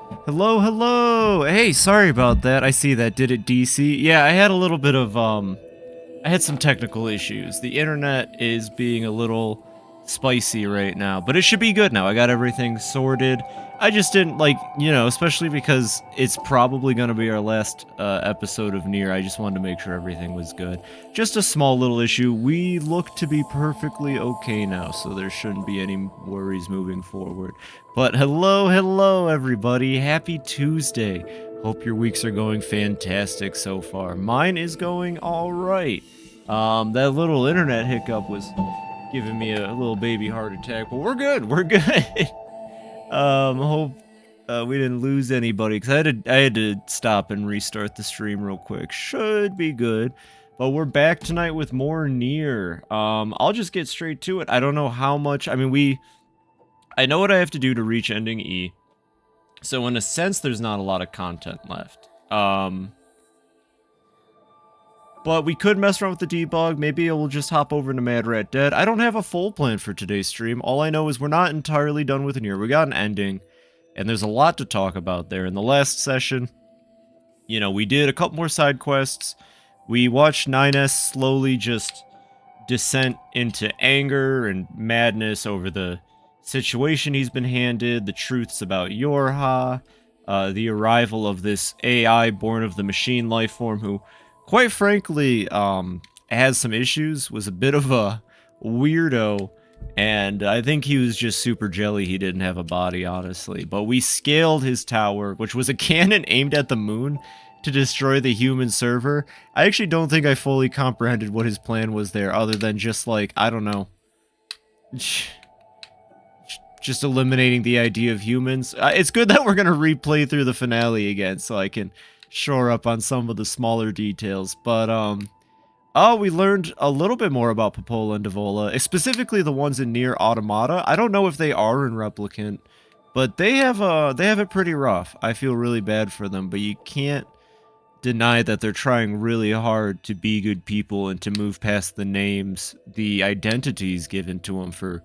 Hello, hello. Hey, sorry about that. I see that. Did it DC? Yeah, I had a little bit of I had some technical issues. The internet is being a little spicy right now, but it should be good now. I got everything sorted. I just didn't like, especially because it's probably going to be our last episode of NieR. I just wanted to make sure everything was good. Just a small little issue. We look to be perfectly okay now, so there shouldn't be any worries moving forward. But hello, hello, everybody. Happy Tuesday. Hope your weeks are going fantastic so far. Mine is going all right. That little internet hiccup was giving me a little baby heart attack, but we're good. We're good. Hope we didn't lose anybody because I had to stop and restart the stream real quick. Should be good. But we're back tonight with more NieR. I'll just get straight to it. I don't know how much. I mean, I know what I have to do to reach ending E. So in a sense, there's not a lot of content left. But we could mess around with the debug. Maybe we'll just hop over to Mad Rat Dead. I don't have a full plan for today's stream. All I know is we're not entirely done with NieR. We got an ending, and there's a lot to talk about there. In the last session, we did a couple more side quests. We watched 9S slowly just descent into anger and madness over the situation he's been handed, the truths about Yorha, the arrival of this AI born of the machine life form who, quite frankly, has some issues, was a bit of a weirdo, and I think he was just super jelly he didn't have a body, honestly. But we scaled his tower, which was a cannon aimed at the moon, to destroy the human server. I actually don't think I fully comprehended what his plan was there, other than just like, I don't know, just eliminating the idea of humans. It's good that we're gonna replay through the finale again, so I can shore up on some of the smaller details. But oh, we learned a little bit more about Popola and Devola, specifically the ones in NieR Automata. I don't know if they are in Replicant, but they have it pretty rough. I feel really bad for them, but you can't deny that they're trying really hard to be good people and to move past the names, the identities given to them for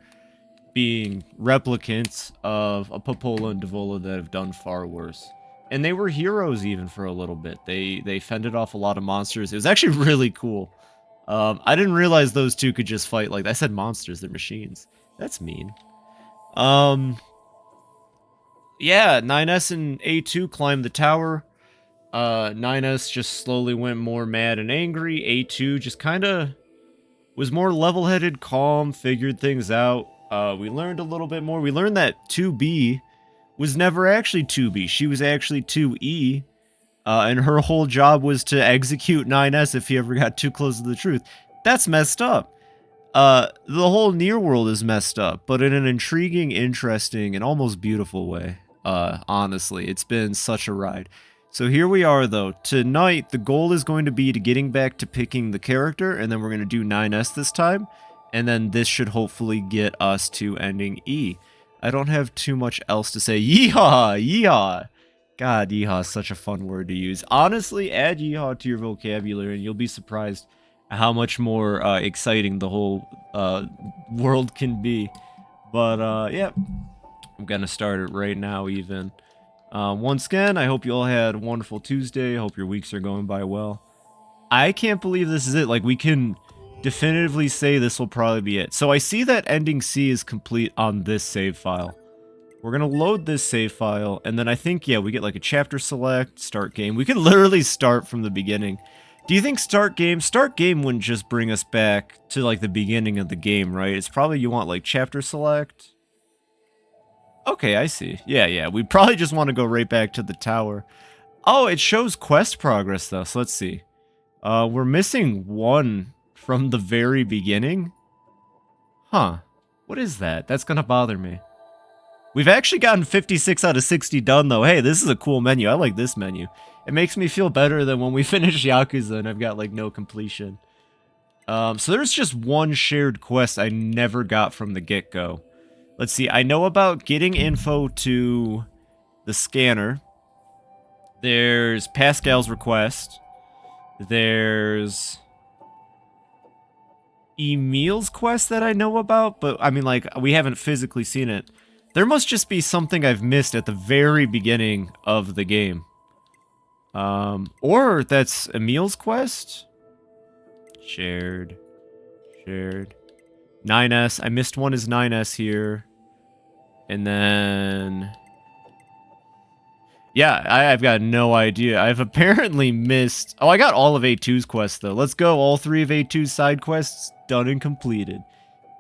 being replicants of a Popola and Devola that have done far worse. And they were heroes even for a little bit. They fended off a lot of monsters. It was actually really cool. I didn't realize those two could just fight like that. I said monsters, they're machines. That's mean. Yeah, 9S and A2 climbed the tower. 9S just slowly went more mad and angry. A2 just kind of was more level-headed, calm, figured things out. We learned a little bit more. We learned that 2B was never actually 2B. She was actually 2E. And her whole job was to execute 9S if he ever got too close to the truth. That's messed up. The whole NieR world is messed up, but in an intriguing, interesting, and almost beautiful way. Honestly, it's been such a ride. So here we are, though. Tonight, the goal is going to be to getting back to picking the character, and then we're going to do 9S this time, and then this should hopefully get us to ending E. I don't have too much else to say. Yeehaw! Yeehaw! God, yeehaw is such a fun word to use. Honestly, add yeehaw to your vocabulary, and you'll be surprised how much more exciting the whole world can be. But, yeah, I'm going to start it right now, even. Once again, I hope you all had a wonderful Tuesday. I hope your weeks are going by well. I can't believe this is it. Like, we can definitively say this will probably be it. So I see that ending C is complete on this save file. We're going to load this save file, and then I think, yeah, we get like a chapter select, start game. We could literally start from the beginning. Do you think start game? Start game wouldn't just bring us back to like the beginning of the game, right? It's probably you want like chapter select. Okay, I see. Yeah. We probably just want to go right back to the tower. Oh, it shows quest progress, though, so let's see. We're missing one from the very beginning. Huh. What is that? That's gonna bother me. We've actually gotten 56 out of 60 done, though. Hey, this is a cool menu. I like this menu. It makes me feel better than when we finish Yakuza and I've got, like, no completion. So there's just one shared quest I never got from the get-go. Let's see, I know about getting info to the scanner. There's Pascal's request. There's Emil's quest that I know about, but I mean, like, we haven't physically seen it. There must just be something I've missed at the very beginning of the game. Or that's Emil's quest? Shared. Shared. 9S. I missed one as 9S here. And then... Yeah, I've got no idea. I've apparently missed... Oh, I got all of A2's quests, though. Let's go. All 3 of A2's side quests done and completed.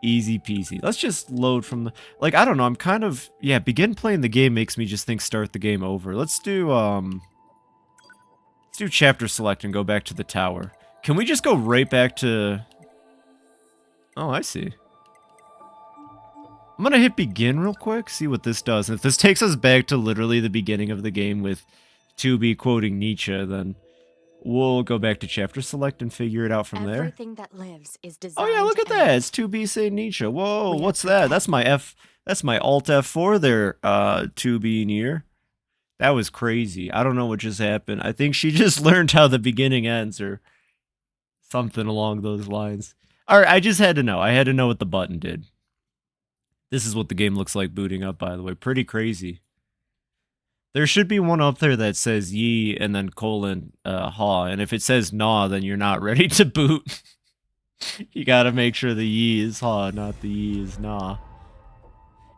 Easy peasy. Let's just load from the... Like, I don't know. I'm kind of... Yeah, begin playing the game makes me just think start the game over. Let's do, Let's do chapter select and go back to the tower. Can we just go right back to... Oh, I see. I'm gonna hit begin real quick, see what this does. And if this takes us back to literally the beginning of the game with 2B quoting Nietzsche, then we'll go back to chapter select and figure it out from there. Everything that lives is designed. Oh yeah, look at that. It's 2B saying Nietzsche. Whoa, what's that? That's my Alt F4 there, 2B NieR. That was crazy. I don't know what just happened. I think she just learned how the beginning ends or something along those lines. Alright, I just had to know. I had to know what the button did. This is what the game looks like booting up, by the way. Pretty crazy. There should be one up there that says ye and then colon ha. And if it says nah, then you're not ready to boot. You gotta make sure the ye is ha, not the ye is nah.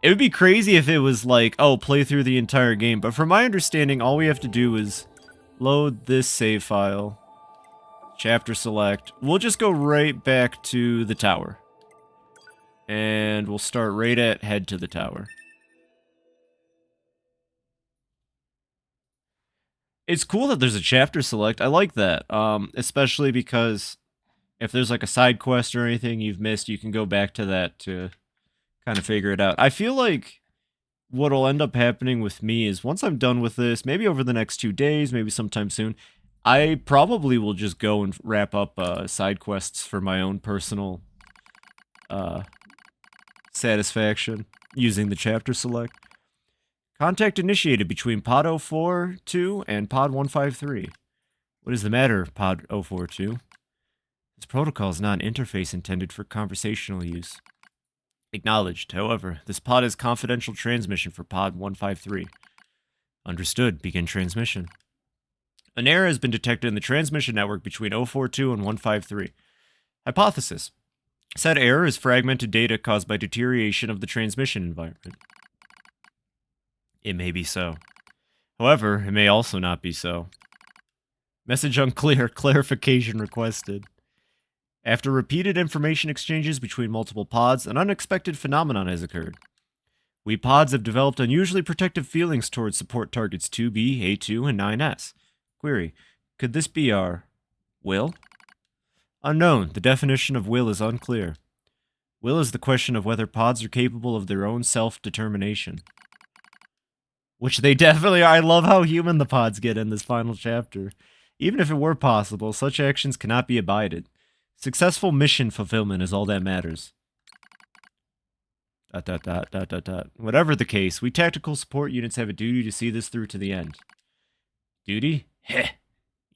It would be crazy if it was like, oh, play through the entire game. But from my understanding, all we have to do is load this save file. Chapter select. We'll just go right back to the tower. And we'll start right at head to the tower. It's cool that there's a chapter select. I like that. Especially because if there's like a side quest or anything you've missed, you can go back to that to kind of figure it out. I feel like what'll end up happening with me is once I'm done with this, maybe over the next 2 days, maybe sometime soon, I probably will just go and wrap up side quests for my own personal satisfaction using the chapter select. Contact initiated between Pod 042 and Pod 153. What is the matter, Pod 042? This protocol is not an interface intended for conversational use. Acknowledged. However, this pod is confidential transmission for Pod 153. Understood. Begin transmission. An error has been detected in the transmission network between 042 and 153. Hypothesis. Said error is fragmented data caused by deterioration of the transmission environment. It may be so. However, it may also not be so. Message unclear. Clarification requested. After repeated information exchanges between multiple pods, an unexpected phenomenon has occurred. We pods have developed unusually protective feelings towards support targets 2B, A2, and 9S. Query. Could this be our will? Unknown. The definition of will is unclear. Will is the question of whether pods are capable of their own self-determination. Which they definitely are. I love how human the pods get in this final chapter. Even if it were possible, such actions cannot be abided. Successful mission fulfillment is all that matters. ... Whatever the case, we tactical support units have a duty to see this through to the end. Duty? Heh.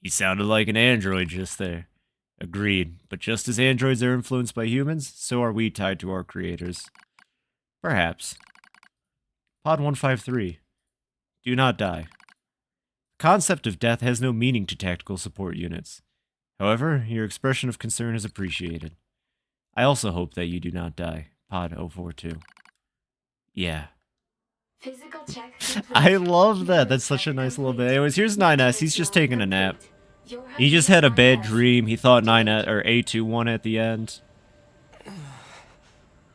You sounded like an android just there. Agreed. But just as androids are influenced by humans, so are we tied to our creators. Perhaps. Pod 153. Do not die. The concept of death has no meaning to tactical support units. However, your expression of concern is appreciated. I also hope that you do not die. Pod 042. Yeah. Physical check. I love that. That's such a nice little bit. Anyways, here's 9S. He's just taking a nap. He just had a bad dream. He thought 9S or A2 won at the end.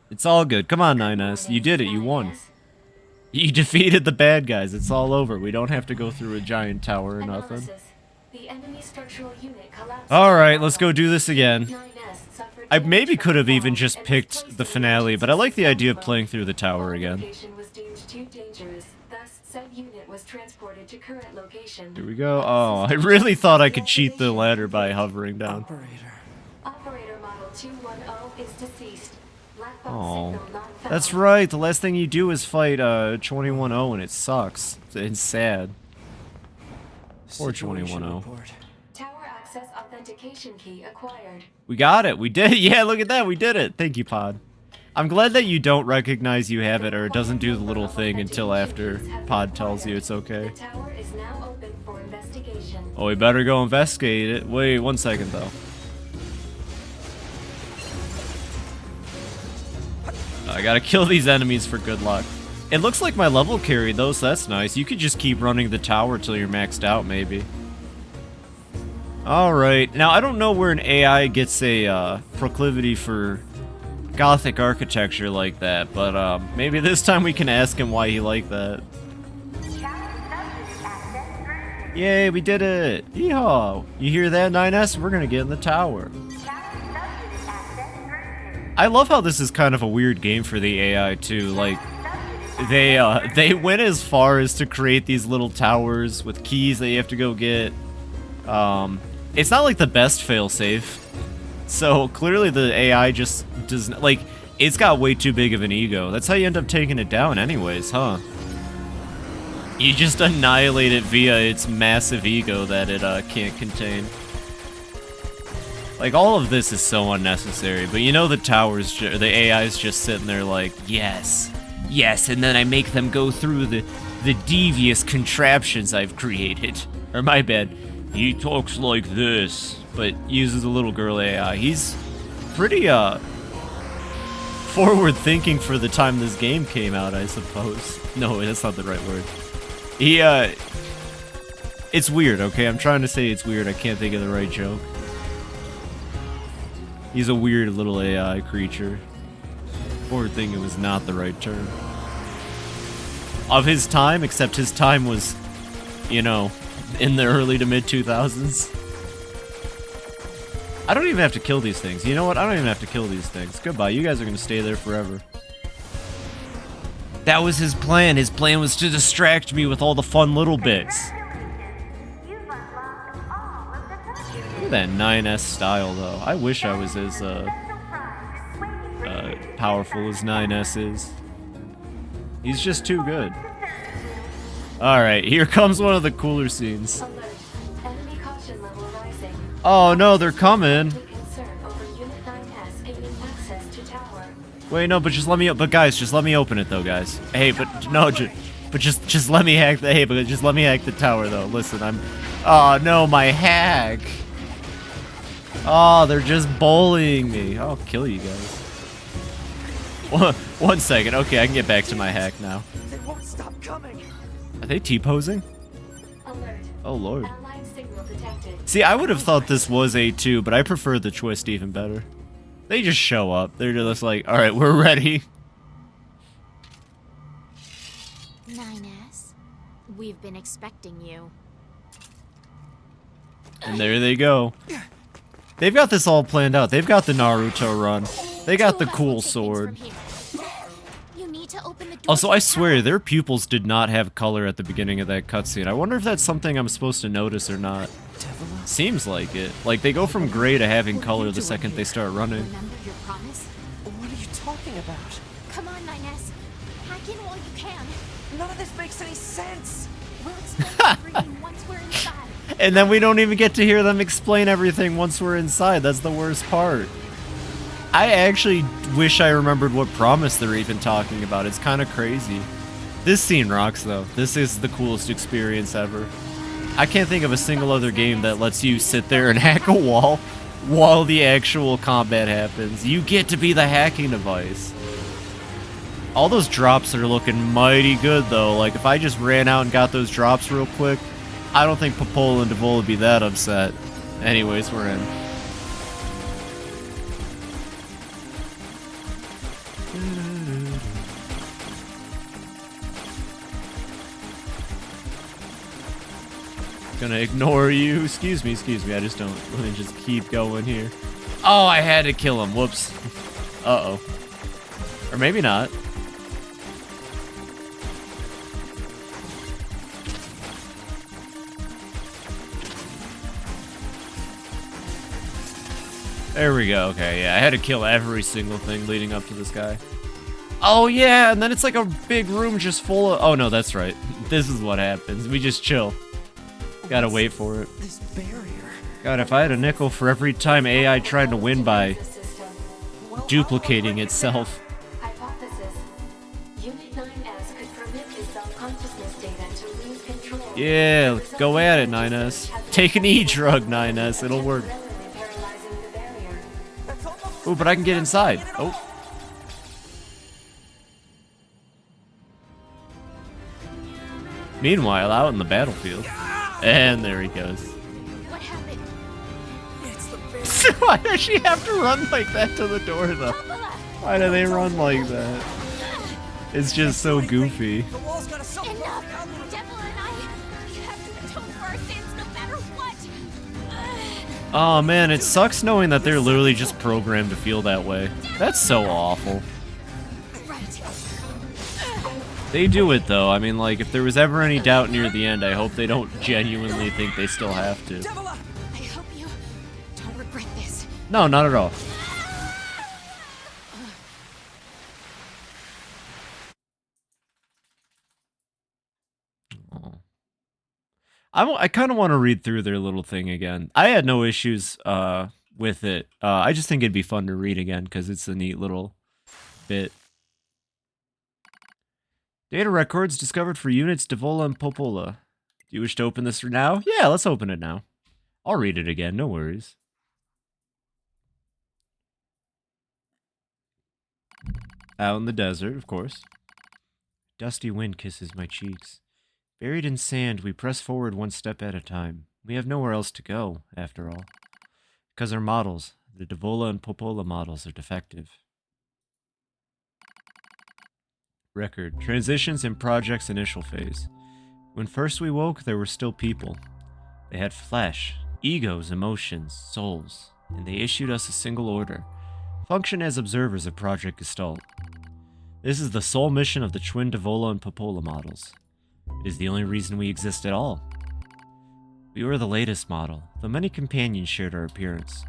It's all good. Come on, 9S. You did it. You won. You defeated the bad guys. It's all over. We don't have to go through a giant tower or nothing. Alright, let's go do this again. I maybe could have even just picked the finale, but I like the idea of playing through the tower again. Here we go. Oh, I really thought I could cheat the ladder by hovering down. Operator model 210 is deceased. Oh, that's right. The last thing you do is fight 210 and it sucks. It's sad. Or 210. Tower access authentication key acquired. We got it. We did it. Yeah, look at that. We did it. Thank you, Pod. I'm glad that you don't recognize you have it, or it doesn't do the little thing until after Pod tells you it's okay. The tower is now open for investigation. Oh, we better go investigate it. Wait 1 second, though. I gotta kill these enemies for good luck. It looks like my level carried, though, so that's nice. You could just keep running the tower till you're maxed out, maybe. Alright, now I don't know where an AI gets a proclivity for Gothic architecture like that, but maybe this time we can ask him why he liked that. Yay, we did it! Yeehaw! You hear that, 9S? We're gonna get in the tower. I love how this is kind of a weird game for the AI too. Like, they went as far as to create these little towers with keys that you have to go get. It's not like the best failsafe. So clearly the AI just doesn't, like, it's got way too big of an ego. That's how you end up taking it down anyways, huh? You just annihilate it via its massive ego that it can't contain. Like, all of this is so unnecessary, but you know the towers, the AI's just sitting there like, yes, yes, and then I make them go through the devious contraptions I've created. Or my bad, he talks like this, but uses a little girl AI. He's pretty, forward-thinking for the time this game came out, I suppose. No, that's not the right word. He, it's weird, okay? I'm trying to say it's weird, I can't think of the right joke. He's a weird little AI creature. Forward thinking was not the right term. Of his time, except his time was, you know, in the early to mid 2000s. I don't even have to kill these things. You know what? I don't even have to kill these things. Goodbye. You guys are going to stay there forever. That was his plan. His plan was to distract me with all the fun little bits. Look at that 9S style, though. I wish I was as powerful as 9S is. He's just too good. Alright, here comes one of the cooler scenes. Alert. Enemy caution level rising. Oh no, they're coming. Concern over Unit 9S gaining access to tower. Wait, no, but just let me, but guys, just let me open it though, guys. Hey, but no, just let me hack the, hey, but just let me hack the tower though. Listen, oh no, my hack. Oh, they're just bullying me. I'll kill you guys. 1 second. Okay, I can get back to my hack now. They won't stop coming. Are they T-posing? Alert. Oh lord. Allied signal detected. See, I would have thought this was A2, but I prefer the twist even better. They just show up. They're just like, alright, we're ready. 9S, we've been expecting you. And there they go. They've got this all planned out. They've got the Naruto run. They got the cool sword. You need to open the door. Also, I swear, their pupils did not have color at the beginning of that cutscene. I wonder if that's something I'm supposed to notice or not. Seems like it. Like, they go from gray to having color the second they start running. Remember your promise? What are you talking about? Come on, 9S. Hack in while you can. None of this makes any sense. We'll explain everything once we're inside. And then we don't even get to hear them explain everything once we're inside. That's the worst part. I actually wish I remembered what promise they're even talking about. It's kind of crazy. This scene rocks, though. This is the coolest experience ever. I can't think of a single other game that lets you sit there and hack a wall while the actual combat happens. You get to be the hacking device. All those drops are looking mighty good, though. Like, if I just ran out and got those drops real quick, I don't think Popola and Devol would be that upset. Anyways, we're in. Gonna ignore you. Excuse me, I just don't. Let me just keep going here. Oh, I had to kill him. Whoops. Uh-oh. Or maybe not. There we go. Okay, yeah, I had to kill every single thing leading up to this guy. Oh, yeah, and then it's like a big room just full of... Oh, no, that's right. This is what happens. We just chill. Gotta wait for it. This barrier. God, if I had a nickel for every time AI tried to win by duplicating itself. Yeah, go at it, 9S. Take an E-drug, 9S. It'll work. Ooh, but I can get inside. Oh. Meanwhile, out in the battlefield. And there he goes. What happened? It's the bear. Why does she have to run like that to the door, though? Why do they run like that? It's just so goofy. The wall's got a self-closing Enough! algorithm. Devil and I, we have to atone for our sins no matter what. Oh man, it sucks knowing that they're literally just programmed to feel that way. That's so awful. Right. They do it though. I mean, like, if there was ever any doubt near the end, I hope they don't genuinely think they still have to. Devila! I hope you don't regret this. No, not at all. I kind of want to read through their little thing again. I had no issues with it. I just think it'd be fun to read again because it's a neat little bit. Data records discovered for units Devola and Popola. Do you wish to open this now? Yeah, let's open it now. I'll read it again, no worries. Out in the desert, of course. Dusty wind kisses my cheeks. Buried in sand, we press forward one step at a time. We have nowhere else to go, after all. Because our models, the Devola and Popola models, are defective. Record. Transitions in project's initial phase. When first we woke, there were still people. They had flesh, egos, emotions, souls, and they issued us a single order. Function as observers of Project Gestalt. This is the sole mission of the twin Devola and Popola models. It is the only reason we exist at all. We were the latest model, though many companions shared our appearance.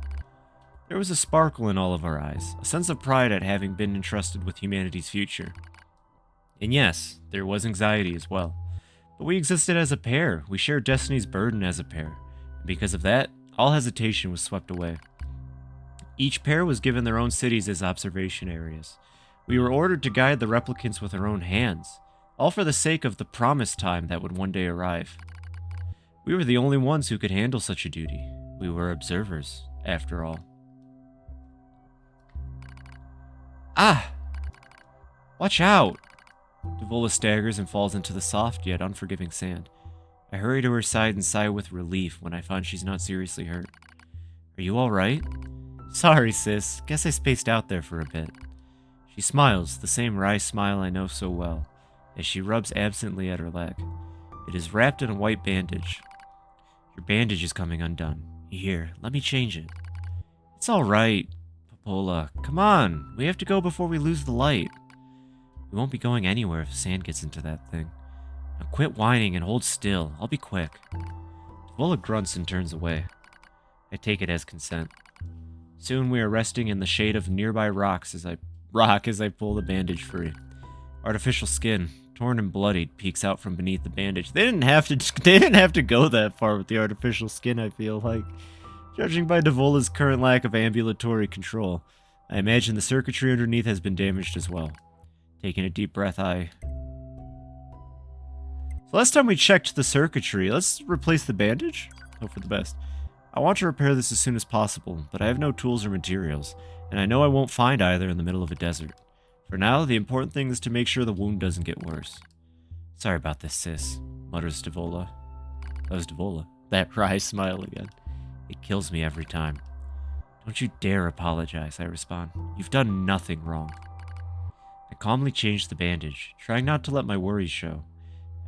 There was a sparkle in all of our eyes, a sense of pride at having been entrusted with humanity's future. And yes, there was anxiety as well. But we existed as a pair, we shared destiny's burden as a pair, and because of that, all hesitation was swept away. Each pair was given their own cities as observation areas. We were ordered to guide the replicants with our own hands, all for the sake of the promised time that would one day arrive. We were the only ones who could handle such a duty. We were observers, after all. Ah! Watch out! Devola staggers and falls into the soft yet unforgiving sand. I hurry to her side and sigh with relief when I find she's not seriously hurt. Are you alright? Sorry, sis. Guess I spaced out there for a bit. She smiles, the same wry smile I know so well, as she rubs absently at her leg. It is wrapped in a white bandage. Your bandage is coming undone. Here, let me change it. It's alright, Popola. Come on, we have to go before we lose the light. We won't be going anywhere if sand gets into that thing. Now quit whining and hold still. I'll be quick. Devola grunts and turns away. I take it as consent. Soon we are resting in the shade of nearby rocks as I pull the bandage free. Artificial skin, torn and bloodied, peeks out from beneath the bandage. They didn't have to go that far with the artificial skin, I feel like. Judging by Devola's current lack of ambulatory control, I imagine the circuitry underneath has been damaged as well. Taking a deep breath, So last time we checked the circuitry, let's replace the bandage? Hope for the best. I want to repair this as soon as possible, but I have no tools or materials, and I know I won't find either in the middle of a desert. For now, the important thing is to make sure the wound doesn't get worse. Sorry about this, sis, mutters Devola. That was Devola. That wry smile again. It kills me every time. Don't you dare apologize, I respond. You've done nothing wrong. I calmly change the bandage, trying not to let my worries show.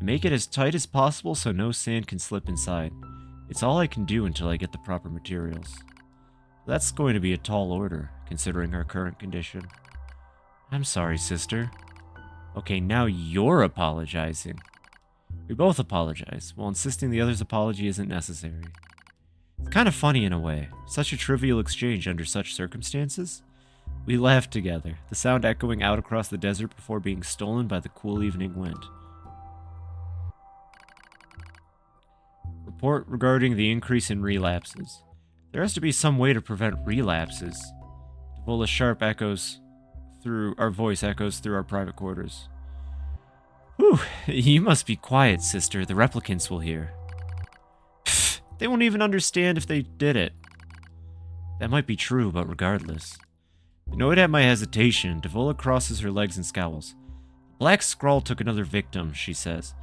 I make it as tight as possible so no sand can slip inside. It's all I can do until I get the proper materials. That's going to be a tall order, considering our current condition. I'm sorry, sister. Okay, now you're apologizing. We both apologize, while insisting the other's apology isn't necessary. It's kind of funny in a way, such a trivial exchange under such circumstances. We laughed together, the sound echoing out across the desert before being stolen by the cool evening wind. Report regarding the increase in relapses. There has to be some way to prevent relapses. Devola's voice echoes through our private quarters. Whew. Whew, you must be quiet, sister. The replicants will hear. Pfft, they won't even understand if they did it. That might be true, but regardless. Annoyed at my hesitation, Devola crosses her legs and scowls. Black Scrawl took another victim, she says.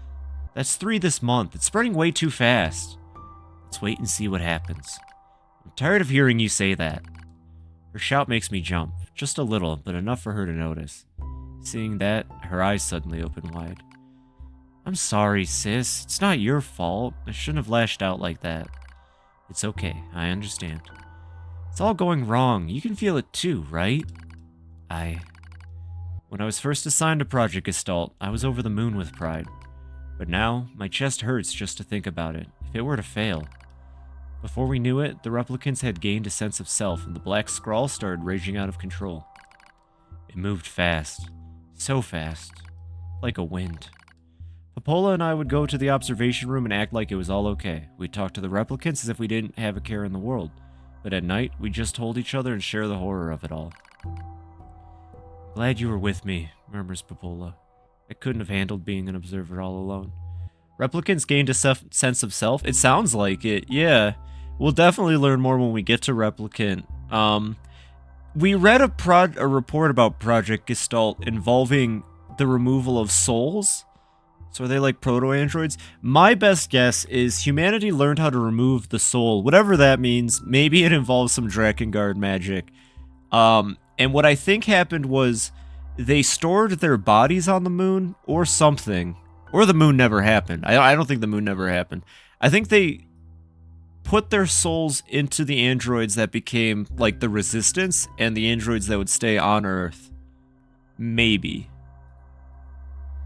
That's 3 this month. It's spreading way too fast. Let's wait and see what happens. I'm tired of hearing you say that. Her shout makes me jump. Just a little, but enough for her to notice. Seeing that, her eyes suddenly open wide. I'm sorry, sis. It's not your fault. I shouldn't have lashed out like that. It's okay. I understand. It's all going wrong. You can feel it too, right? When I was first assigned to Project Gestalt, I was over the moon with pride. But now, my chest hurts just to think about it, if it were to fail. Before we knew it, the replicants had gained a sense of self, and the Black Scrawl started raging out of control. It moved fast. So fast. Like a wind. Popola and I would go to the observation room and act like it was all okay. We'd talk to the replicants as if we didn't have a care in the world. But at night, we'd just hold each other and share the horror of it all. Glad you were with me, murmurs Popola. I couldn't have handled being an observer all alone. Replicants gained a sense of self? It sounds like it, yeah. We'll definitely learn more when we get to Replicant. We read a report about Project Gestalt involving the removal of souls. So are they like proto-androids? My best guess is humanity learned how to remove the soul, whatever that means. Maybe it involves some Drakengard magic. And what I think happened was they stored their bodies on the moon or something. Or the moon never happened. I don't think the moon never happened. I think they put their souls into the androids that became like the Resistance and the androids that would stay on Earth. Maybe.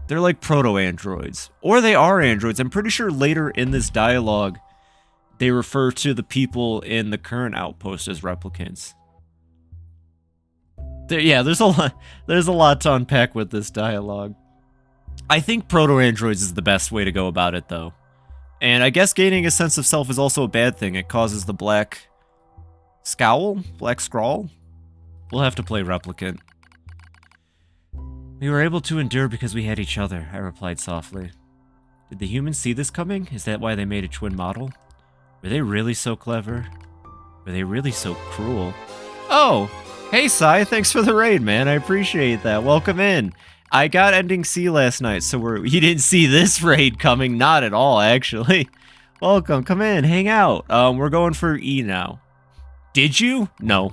They're like proto-androids. Or they are androids. I'm pretty sure later in this dialogue, they refer to the people in the current outpost as replicants. There's a lot to unpack with this dialogue. I think proto-androids is the best way to go about it, though. And I guess gaining a sense of self is also a bad thing. It causes the Black Scrawl? We'll have to play Replicant. We were able to endure because we had each other, I replied softly. Did the humans see this coming? Is that why they made a twin model? Were they really so clever? Were they really so cruel? Oh! Hey, Sai, thanks for the raid, man. I appreciate that. Welcome in. I got Ending C last night, so you didn't see this raid coming. Not at all, actually. Welcome. Come in. Hang out. We're going for E now. Did you? No.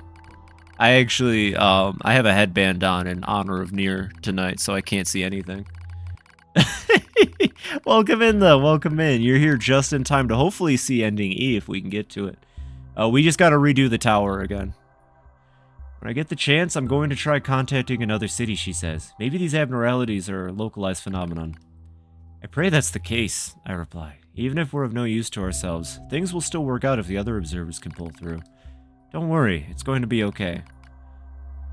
I actually, I have a headband on in honor of NieR tonight, so I can't see anything. Welcome in, though. Welcome in. You're here just in time to hopefully see Ending E if we can get to it. We just got to redo the tower again. When I get the chance, I'm going to try contacting another city, she says. Maybe these abnormalities are a localized phenomenon. I pray that's the case, I reply. Even if we're of no use to ourselves, things will still work out if the other observers can pull through. Don't worry, it's going to be okay.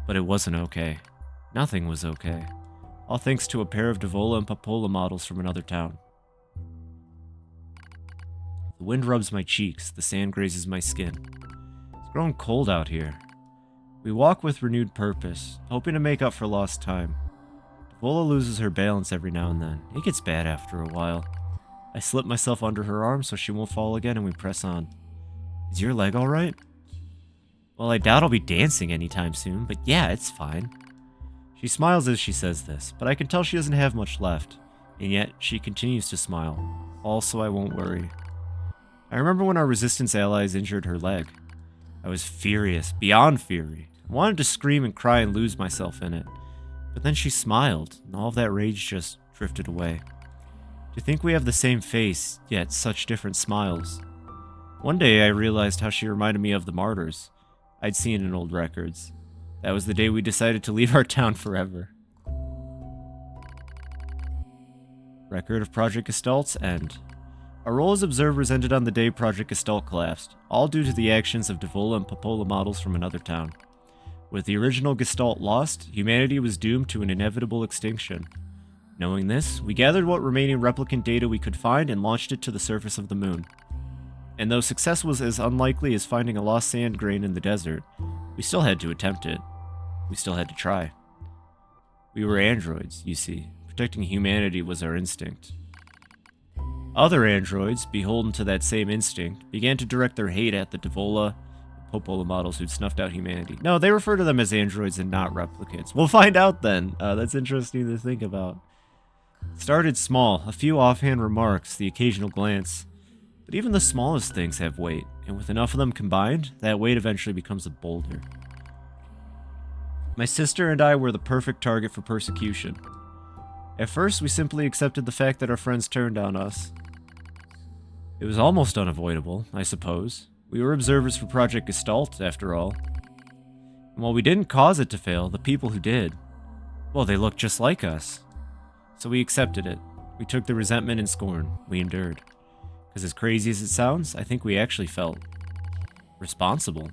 But it wasn't okay. Nothing was okay. All thanks to a pair of Devola and Popola models from another town. The wind rubs my cheeks, the sand grazes my skin. It's grown cold out here. We walk with renewed purpose, hoping to make up for lost time. Devola loses her balance every now and then. It gets bad after a while. I slip myself under her arm so she won't fall again and we press on. Is your leg alright? Well, I doubt I'll be dancing anytime soon, but yeah, it's fine. She smiles as she says this, but I can tell she doesn't have much left. And yet, she continues to smile. Also, I won't worry. I remember when our resistance allies injured her leg. I was furious, beyond fury. I wanted to scream and cry and lose myself in it. But then she smiled, and all of that rage just drifted away. To think we have the same face, yet such different smiles. One day I realized how she reminded me of the martyrs I'd seen in old records. That was the day we decided to leave our town forever. Record of Project Gestalt's end. Our role as observers ended on the day Project Gestalt collapsed, all due to the actions of Devola and Popola models from another town. With the original Gestalt lost, humanity was doomed to an inevitable extinction. Knowing this, we gathered what remaining replicant data we could find and launched it to the surface of the moon. And though success was as unlikely as finding a lost sand grain in the desert, we still had to attempt it. We still had to try. We were androids, you see, Protecting humanity was our instinct. Other androids, beholden to that same instinct, began to direct their hate at the Devola and Popola models who'd snuffed out humanity. No, they refer to them as androids and not replicants. We'll find out then. That's interesting to think about. Started small, a few offhand remarks, the occasional glance. But even the smallest things have weight, and with enough of them combined, that weight eventually becomes a boulder. My sister and I were the perfect target for persecution. At first, we simply accepted the fact that our friends turned on us. It was almost unavoidable, I suppose. We were observers for Project Gestalt, after all. And while we didn't cause it to fail, the people who did, well, they looked just like us. So we accepted it. We took the resentment and scorn. We endured. Because as crazy as it sounds, I think we actually felt responsible.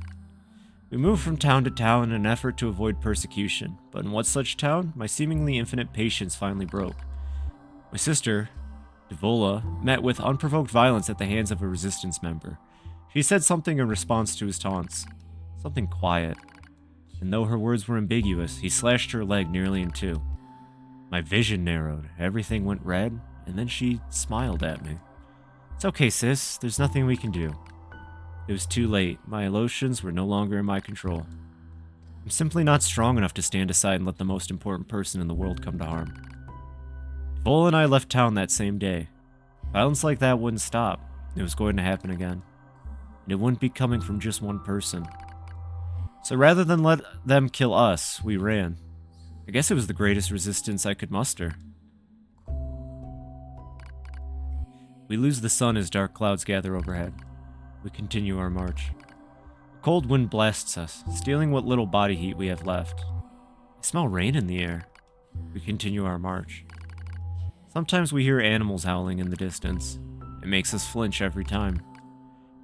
We moved from town to town in an effort to avoid persecution, but in what such town, my seemingly infinite patience finally broke. My sister, Devola, met with unprovoked violence at the hands of a resistance member. She said something in response to his taunts. Something quiet. And though her words were ambiguous, he slashed her leg nearly in two. My vision narrowed, everything went red, and then she smiled at me. It's okay, sis, there's nothing we can do. It was too late. My emotions were no longer in my control. I'm simply not strong enough to stand aside and let the most important person in the world come to harm. Vol and I left town that same day. Violence like that wouldn't stop. It was going to happen again. And it wouldn't be coming from just one person. So rather than let them kill us, we ran. I guess it was the greatest resistance I could muster. We lose the sun as dark clouds gather overhead. We continue our march. A cold wind blasts us, stealing what little body heat we have left. I smell rain in the air. We continue our march. Sometimes we hear animals howling in the distance. It makes us flinch every time.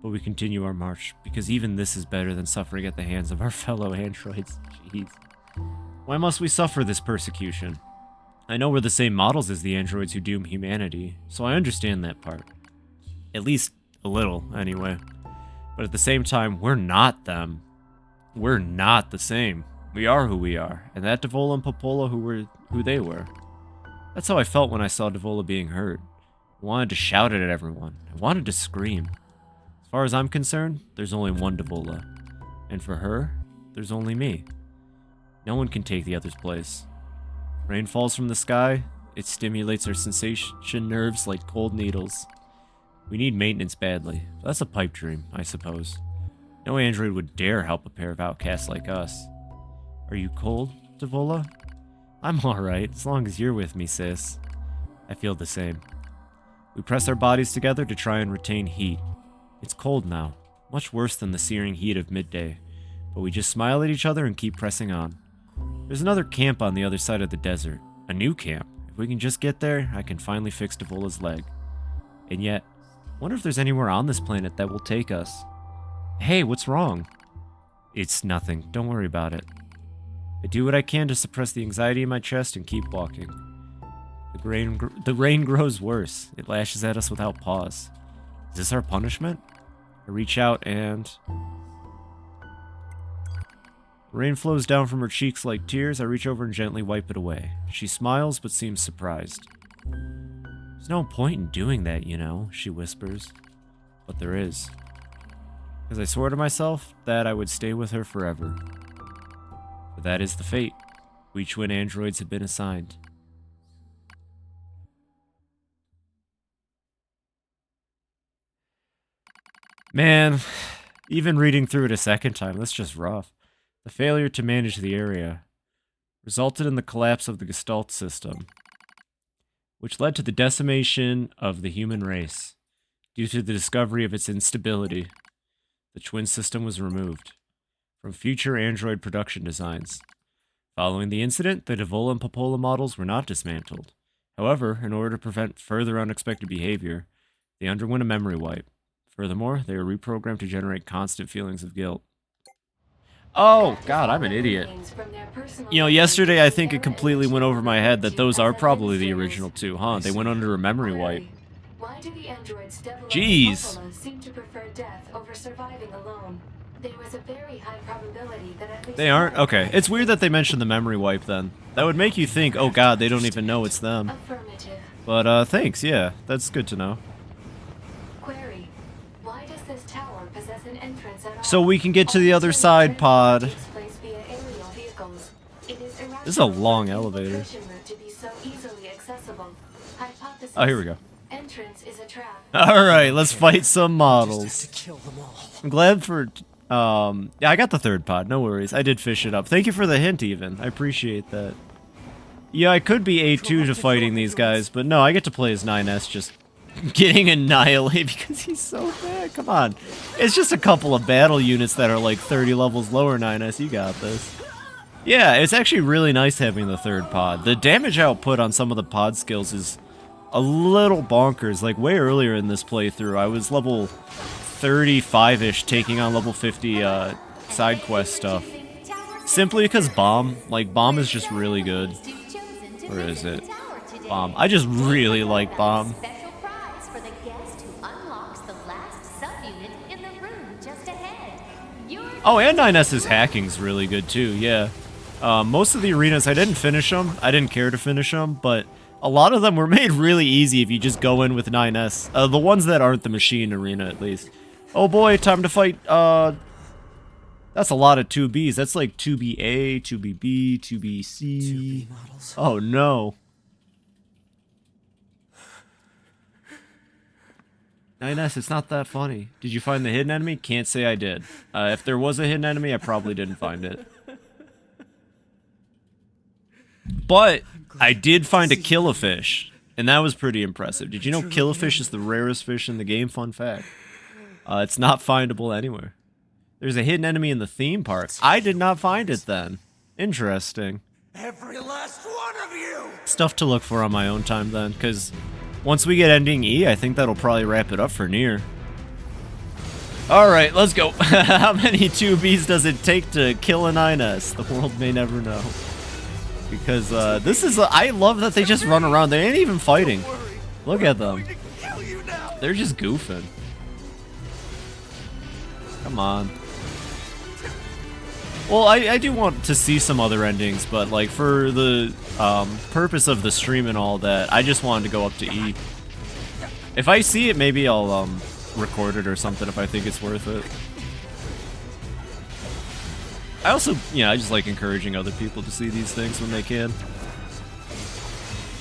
But we continue our march, because even this is better than suffering at the hands of our fellow androids. Jeez. Why must we suffer this persecution? I know we're the same models as the androids who doom humanity, so I understand that part. At least a little, anyway. But at the same time, we're not them. We're not the same. We are who we are, and that Devola and Popola who they were. That's how I felt when I saw Devola being hurt. I wanted to shout it at everyone. I wanted to scream. As far as I'm concerned, there's only one Devola. And for her, there's only me. No one can take the other's place. Rain falls from the sky. It stimulates our sensation nerves like cold needles. We need maintenance badly. That's a pipe dream, I suppose. No android would dare help a pair of outcasts like us. Are you cold, Devola? I'm alright, as long as you're with me, sis. I feel the same. We press our bodies together to try and retain heat. It's cold now, much worse than the searing heat of midday, but we just smile at each other and keep pressing on. There's another camp on the other side of the desert. A new camp. If we can just get there, I can finally fix Devola's leg. And yet, I wonder if there's anywhere on this planet that will take us. Hey, what's wrong? It's nothing. Don't worry about it. I do what I can to suppress the anxiety in my chest and keep walking. The rain grows worse. It lashes at us without pause. Is this our punishment? I reach out and... Rain flows down from her cheeks like tears. I reach over and gently wipe it away. She smiles but seems surprised. There's no point in doing that, you know, she whispers. But there is. Because I swore to myself that I would stay with her forever. But that is the fate we twin androids have been assigned. Man, even reading through it a second time, that's just rough. The failure to manage the area resulted in the collapse of the Gestalt system, which led to the decimation of the human race. Due to the discovery of its instability, the twin system was removed from future android production designs. Following the incident, the Devola and Popola models were not dismantled. However, in order to prevent further unexpected behavior, they underwent a memory wipe. Furthermore, they were reprogrammed to generate constant feelings of guilt. Oh, God, I'm an idiot. You know, yesterday I think it completely went over my head that those are probably the original two, huh? They went under a memory wipe. Why do the androids Devola and Jeez. Popola seem to prefer death over surviving alone? There was a very high probability that at least They aren't? one- Okay. It's weird that they mentioned the memory wipe then. That would make you think, oh god, they don't even know it's them. Affirmative. But, thanks, yeah. That's good to know. Query. Why does this tower possess an entrance at all? So we can get to the other Almost side every pod. takes place via aerial vehicles. It is This is a irrational long for the elevator. infiltration route to be so easily accessible. Hypothesis. Oh, here we go. Entrance is a trap. Alright, let's fight some models. Just have to kill them all. I'm glad for, yeah, I got the third pod, no worries. I did fish it up. Thank you for the hint, even. I appreciate that. Yeah, I could be A2 to fighting these guys, but no, I get to play as 9S just getting annihilated because he's so bad. Come on. It's just a couple of battle units that are like 30 levels lower 9S. You got this. Yeah, it's actually really nice having the third pod. The damage output on some of the pod skills is a little bonkers. Like, way earlier in this playthrough, I was level 35-ish taking on level 50 side quest stuff. Simply because Bomb is just really good. Where is it? Bomb. I just really like Bomb. Special prize for the guest who unlocks the last subunit in the room just ahead. Oh, and 9S's hacking's really good too, yeah. Most of the arenas, I didn't finish them. I didn't care to finish them, but a lot of them were made really easy if you just go in with 9S. The ones that aren't the machine arena, at least. Oh boy, time to fight, that's a lot of 2Bs. That's like 2BA, 2BB, 2BC. 2B models. Oh no. 9S, it's not that funny. Did you find the hidden enemy? Can't say I did. If there was a hidden enemy, I probably didn't find it. But I did find a killifish, and that was pretty impressive. Did you know killifish is the rarest fish in the game? Fun fact. It's not findable anywhere. There's a hidden enemy in the theme park. I did not find it then. Interesting. Every last one of you! Stuff to look for on my own time then, because once we get ending E, I think that'll probably wrap it up for NieR. Alright, let's go. How many 2Bs does it take to kill a 9S? The world may never know. Because this is, I love that they just run around. They ain't even fighting. Look at them. They're just goofing. Come on. Well, I do want to see some other endings, but like for the purpose of the stream and all that, I just wanted to go up to E. If I see it, maybe I'll record it or something if I think it's worth it. I also, yeah, I just like encouraging other people to see these things when they can.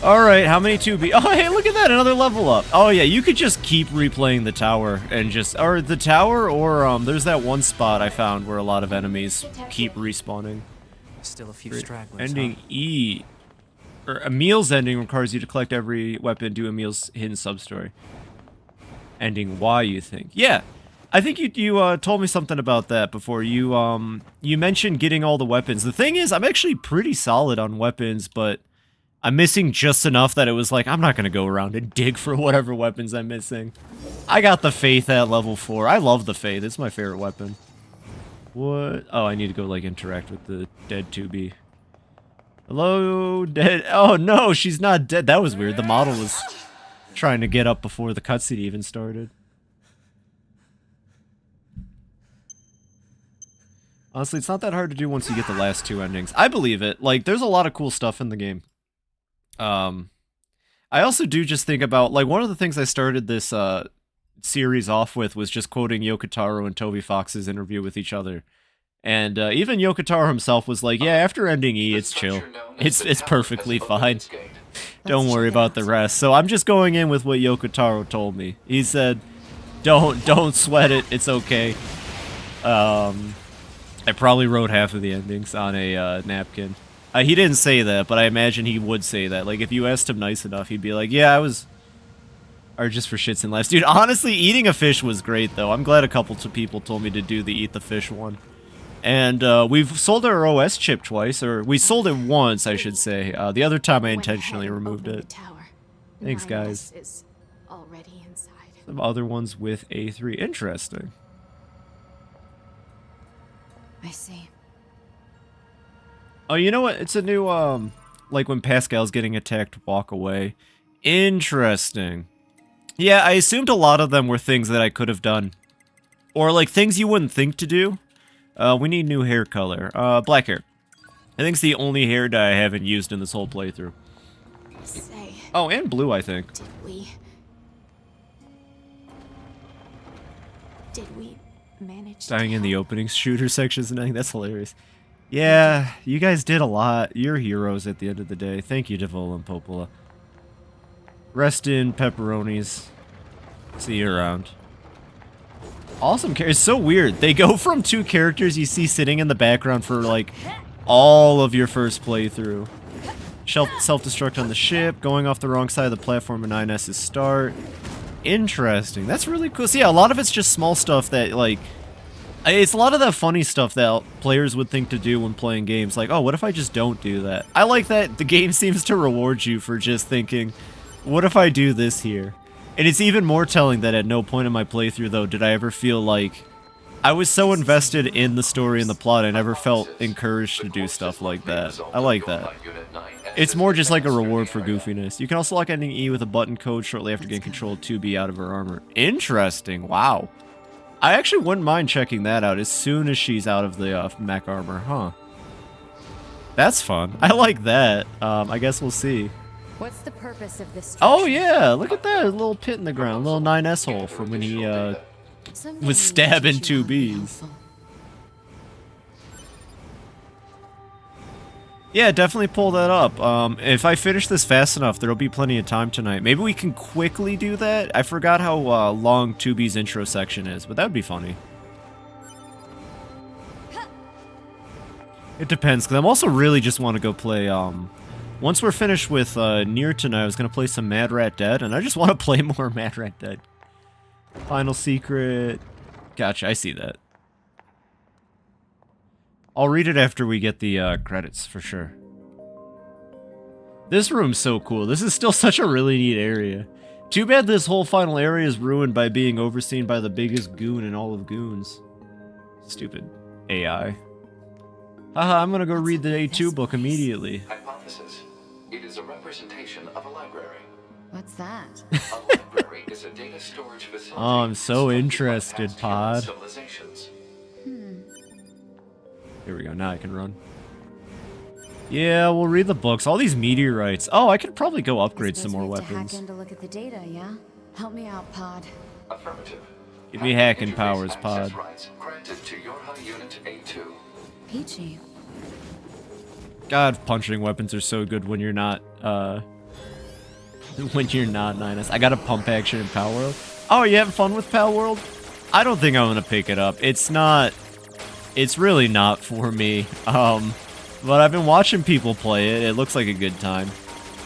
Alright, how many 2B? Oh, hey, look at that, another level up. Oh, yeah, you could just keep replaying the tower and just, or the tower, or there's that one spot I found where a lot of enemies keep respawning. Still a few Great. stragglers. Ending E. Or Emil's ending requires you to collect every weapon, do Emil's hidden sub-story. Ending Y, you think? Yeah. I think you told me something about that before. You mentioned getting all the weapons. The thing is, I'm actually pretty solid on weapons, but I'm missing just enough that it was like, I'm not going to go around and dig for whatever weapons I'm missing. I got the Faith at level 4. I love the Faith. It's my favorite weapon. What? Oh, I need to go, like, interact with the dead 2B. Hello, dead. Oh, no, she's not dead. That was weird. The model was trying to get up before the cutscene even started. Honestly, it's not that hard to do once you get the last two endings. I believe it. Like, there's a lot of cool stuff in the game. I also do just think about, like, one of the things I started this series off with was just quoting Yoko Taro and Toby Fox's interview with each other. And even Yoko Taro himself was like, yeah, after ending E, it's chill. It's perfectly fine. Don't worry about the rest. So I'm just going in with what Yoko Taro told me. He said, don't sweat it, it's okay. I probably wrote half of the endings on a napkin. He didn't say that, but I imagine he would say that. Like, if you asked him nice enough, he'd be like, yeah, I was... Or just for shits and laughs. Dude, honestly, eating a fish was great, though. I'm glad a couple of people told me to do the eat the fish one. And we've sold our OS chip twice, or we sold it once, I should say. The other time I intentionally removed it. Thanks, guys. Is already inside. Some other ones with A3. Interesting. I see. Oh, you know what? It's a new, like when Pascal's getting attacked, walk away. Interesting. Yeah, I assumed a lot of them were things that I could have done. Or, like, things you wouldn't think to do. We need new hair color. Black hair. I think it's the only hair dye I haven't used in this whole playthrough. Say, Oh, and blue, I think. did we manage Dying to in the help? opening shooter sections and everything. That's hilarious. Yeah, you guys did a lot. You're heroes at the end of the day. Thank you, Devola and Popola. Rest in pepperonis. See you around. Awesome character. It's so weird. They go from two characters you see sitting in the background for like all of your first playthrough. Self-destruct on the ship, going off the wrong side of the platform in 9S's start. Interesting. That's really cool. So yeah, a lot of it's just small stuff that like, it's a lot of that funny stuff that players would think to do when playing games. Like, oh, what if I just don't do that? I like that the game seems to reward you for just thinking, what if I do this here? And it's even more telling that at no point in my playthrough, though, did I ever feel like I was so invested in the story and the plot, I never felt encouraged to do stuff like that. I like that. It's more just like a reward for goofiness. You can also lock ending E with a button code shortly after getting control of 2B out of her armor. Interesting. Wow. I actually wouldn't mind checking that out as soon as she's out of the mech armor, huh? That's fun. I like that. I guess we'll see. What's the purpose of this? Oh yeah, look at that, a little pit in the ground, little 9S hole from when he was stabbing 2Bs. Yeah, definitely pull that up. If I finish this fast enough, there'll be plenty of time tonight. Maybe we can quickly do that. I forgot how long 2B's intro section is, but that would be funny. It depends, because I'm also really just want to go play, once we're finished with NieR tonight, I was going to play some Mad Rat Dead, and I just want to play more Mad Rat Dead. Final Secret. Gotcha, I see that. I'll read it after we get the credits, for sure. This room's so cool. This is still such a really neat area. Too bad this whole final area is ruined by being overseen by the biggest goon in all of goons. Stupid AI. Haha, I'm gonna go read the A2 book immediately. Hypothesis. It is a representation of a library. What's that? A library is a data storage facility. Oh, I'm so interested, Pod. Civilizations. Here we go, now I can run. Yeah, we'll read the books. All these meteorites. Oh, I could probably go upgrade some more weapons. To hack in to look at the data, yeah? Help me out, Pod. Affirmative. Give me hacking Interface powers, access Pod. rights granted to your unit A2. Peachy. God, punching weapons are so good when you're not, when you're not 9S. I got a pump action in Pal World. Oh, you having fun with Pal World? I don't think I'm gonna pick it up. It's really not for me. But I've been watching people play it. It looks like a good time.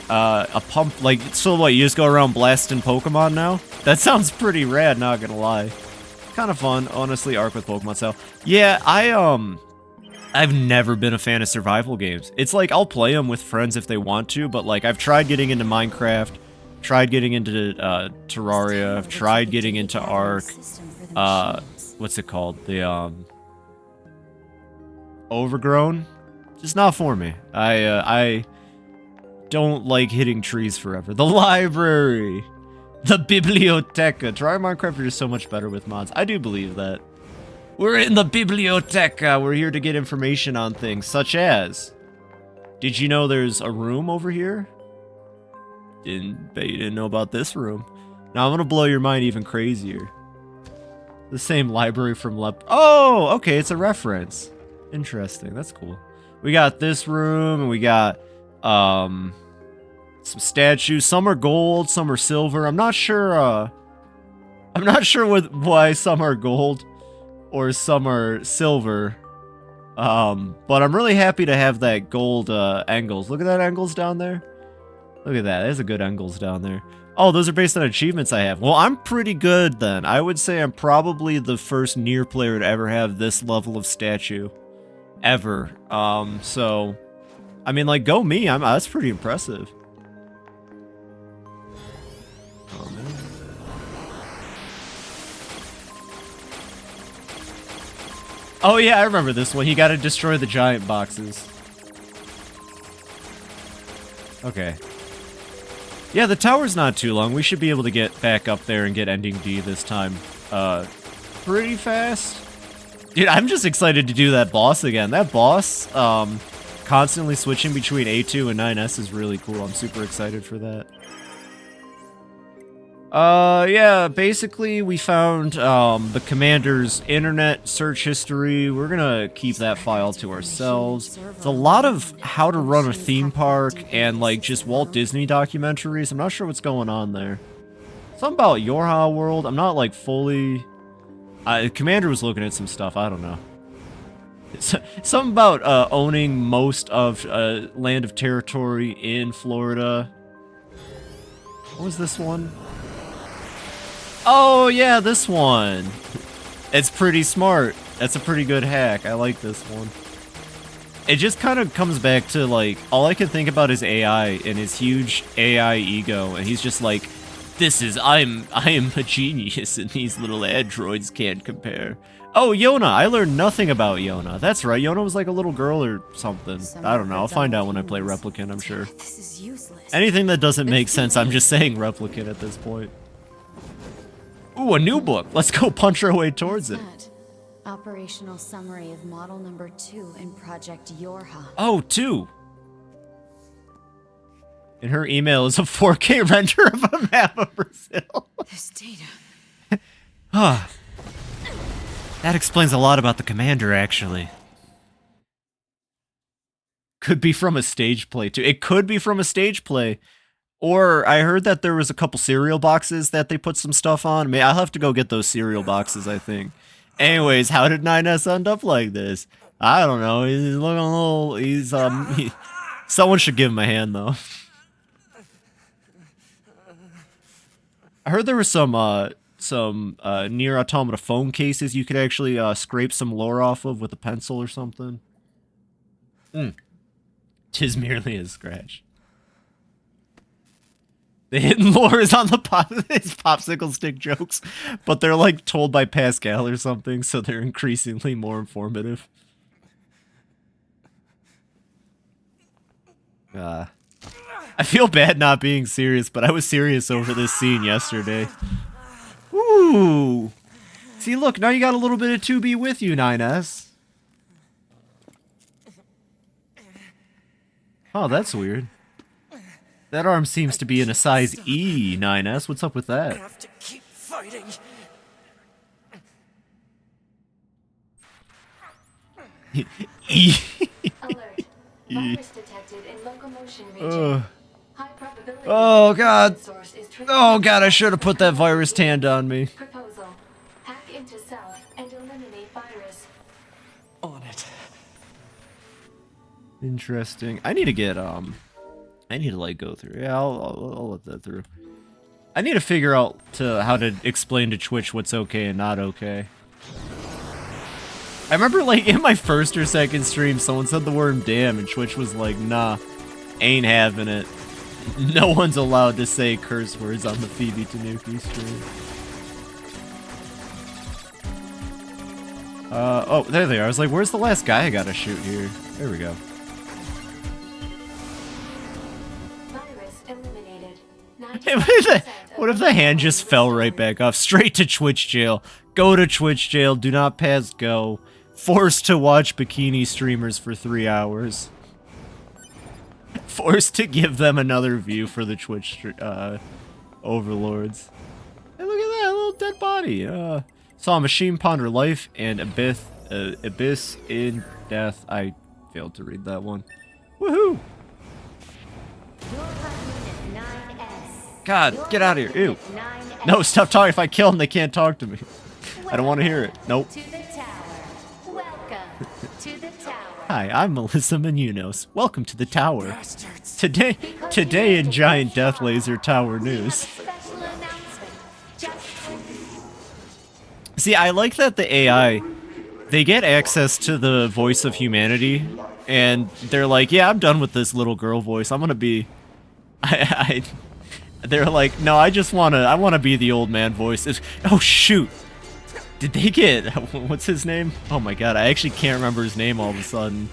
A pump, like, so what, you just go around blasting Pokemon now? That sounds pretty rad, not gonna lie. Kind of fun, honestly, Arc with Pokemon style. Yeah, I've never been a fan of survival games. It's like, I'll play them with friends if they want to, but like, I've tried getting into Minecraft, tried getting into Terraria, I've tried getting into Ark, what's it called? The, Overgrown? Just not for me. I don't like hitting trees forever. The library! The biblioteca! Terraria and Minecraft are just so much better with mods. I do believe that. We're in the biblioteca! We're here to get information on things, such as... Did you know there's a room over here? Bet you didn't know about this room. Now I'm gonna blow your mind even crazier. The same library from Oh! Okay, it's a reference. Interesting, that's cool. We got this room, and we got, some statues. Some are gold, some are silver. I'm not sure why some are gold or some are silver. But I'm really happy to have that gold, angles. Look at that angles down there. Look at that, there's a good angles down there. Oh, those are based on achievements I have. Well, I'm pretty good then. I would say I'm probably the first NieR player to ever have this level of statue. Ever. So, I mean, like, go me. That's pretty impressive. Oh, man. Oh, yeah, I remember this one. You gotta destroy the giant boxes. Okay. Yeah, the tower's not too long. We should be able to get back up there and get ending D this time. Pretty fast. Dude, I'm just excited to do that boss again. That boss, constantly switching between A2 and 9S is really cool. I'm super excited for that. Yeah, basically we found, the commander's internet search history. We're gonna keep that file to ourselves. It's a lot of how to run a theme park and, like, just Walt Disney documentaries. I'm not sure what's going on there. Something about Yorha World. I'm not, like, fully... Commander was looking at some stuff. I don't know. Something about, owning most of, land of territory in Florida. What was this one? Oh, yeah, this one. It's pretty smart. That's a pretty good hack. I like this one. It just kind of comes back to, like, all I can think about is AI and his huge AI ego. And he's just like, I am a genius and these little androids can't compare. Oh, Yona. I learned nothing about Yona. That's right. Yona was like a little girl or something. I don't know. I'll find out when I play Replicant, I'm sure. This is useless. Anything that doesn't make sense, I'm just saying Replicant at this point. Ooh, a new book. Let's go punch our way towards it. What's that? Operational summary of model number 2 in Project Yorha. Oh, 2. And her email is a 4K render of a map of Brazil. This data. Ah. That explains a lot about the commander, actually. Could be from a stage play, too. It could be from a stage play. Or I heard that there was a couple cereal boxes that they put some stuff on. I mean, I'll have to go get those cereal boxes, I think. Anyways, how did 9S end up like this? I don't know. He's looking a little... He's, someone should give him a hand, though. I heard there were some NieR Automata phone cases you could actually scrape some lore off of with a pencil or something. Tis merely a scratch. The hidden lore is on the his popsicle stick jokes, but they're like told by Pascal or something, so they're increasingly more informative. I feel bad not being serious, but I was serious over this scene yesterday. Ooh! See, look, now you got a little bit of 2B with you, 9S. Oh, that's weird. That arm seems to be in a size E, 9S. What's up with that? I have to keep fighting. E. Alert. Virus detected in locomotion region. High probability. Oh, God. Source is Oh, God, I should have put that virus tanned on me. Proposal. Hack into self and eliminate virus. On it. Interesting. I need to get, I need to, like, go through. Yeah, I'll let that through. I need to figure out how to explain to Twitch what's okay and not okay. I remember, like, in my first or second stream, someone said the word damn, and Twitch was like, nah, ain't having it. No one's allowed to say curse words on the FibiTanuki stream. Oh, there they are. I was like, where's the last guy I gotta shoot here? There we go. Virus eliminated. What if the hand just fell right back off? Straight to Twitch jail. Go to Twitch jail. Do not pass go. Forced to watch bikini streamers for 3 hours. Forced to give them another view for the Twitch overlords. Hey, look at that little dead body. Saw Machine Ponder Life and Abyss in Death. I failed to read that one. Woohoo! God, get out of here. Ew. No, stop talking. If I kill them, they can't talk to me. I don't want to hear it. Nope. To the tower. Welcome to the tower. Hi, I'm Melissa Menunos. Welcome to the tower. Bastards. Today in Giant Death Laser Tower News. Special announcement. Just See, I like that the AI, they get access to the voice of humanity, and they're like, yeah, I'm done with this little girl voice. I'm gonna be... They're like, no, I wanna be the old man voice. Oh, shoot. Did they get... What's his name? Oh my god, I actually can't remember his name all of a sudden.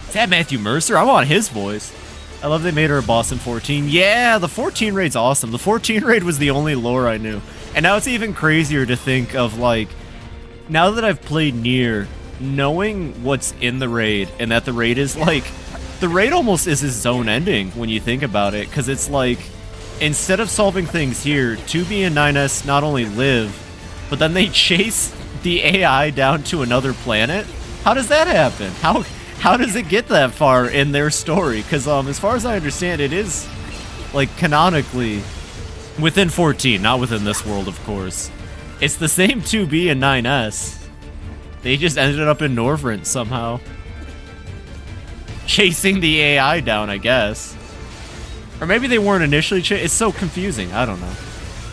Is that Matthew Mercer? I want his voice. I love they made her a boss in 14. Yeah, the 14 raid's awesome. The 14 raid was the only lore I knew. And now it's even crazier to think of, like, now that I've played NieR, knowing what's in the raid and that the raid is like, the raid almost is its own ending when you think about it, because it's like, instead of solving things here, 2B and 9S not only live, but then they chase the AI down to another planet. How does that happen? How does it get that far in their story? Because as far as I understand, it is like canonically within 14, not within this world, of course. It's the same 2B and 9S. They just ended up in Norvrent somehow, chasing the AI down, I guess. Or maybe they weren't initially it's so confusing. I don't know.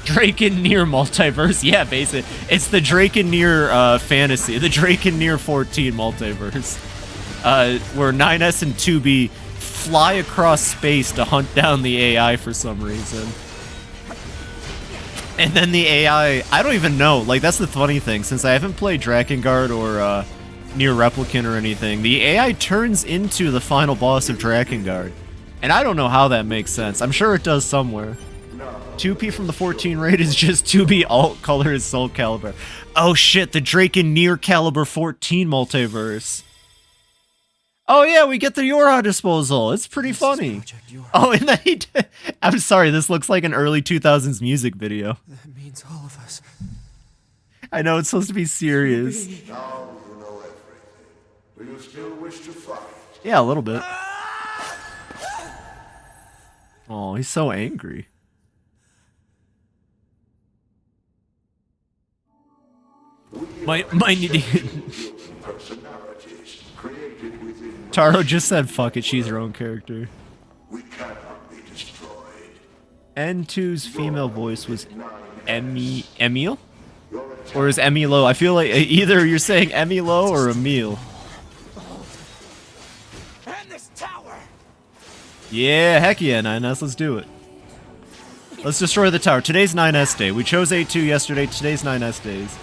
Drake and NieR multiverse. Yeah, basically. It's the Drake and NieR fantasy. The Drake and NieR 14 multiverse. Where 9S and 2B fly across space to hunt down the AI for some reason. And then the AI, I don't even know. Like, that's the funny thing. Since I haven't played Drakengard or NieR Replicant or anything, the AI turns into the final boss of Drakengard. And I don't know how that makes sense. I'm sure it does somewhere. 2P from the 14 raid is just 2B alt color is Soul Calibur. Oh shit, the Drake and NieR Caliber 14 multiverse. Oh yeah, we get the Yorha disposal. It's pretty funny. Oh, and then he did. I'm sorry, this looks like an early 2000s music video. That means all of us. I know it's supposed to be serious. Now you know everything. Do you still wish to fight? Yeah, a little bit. Oh, he's so angry. My Personalities created within Taro just said fuck it, she's her own character. we cannot be destroyed. N2's female voice was Emil? Or is Emilo? I feel like either you're saying Emilo or Emil. And this tower. Yeah, heck yeah, 9S, let's do it. Let's destroy the tower. Today's 9S day. We chose A2 yesterday, today's 9S days.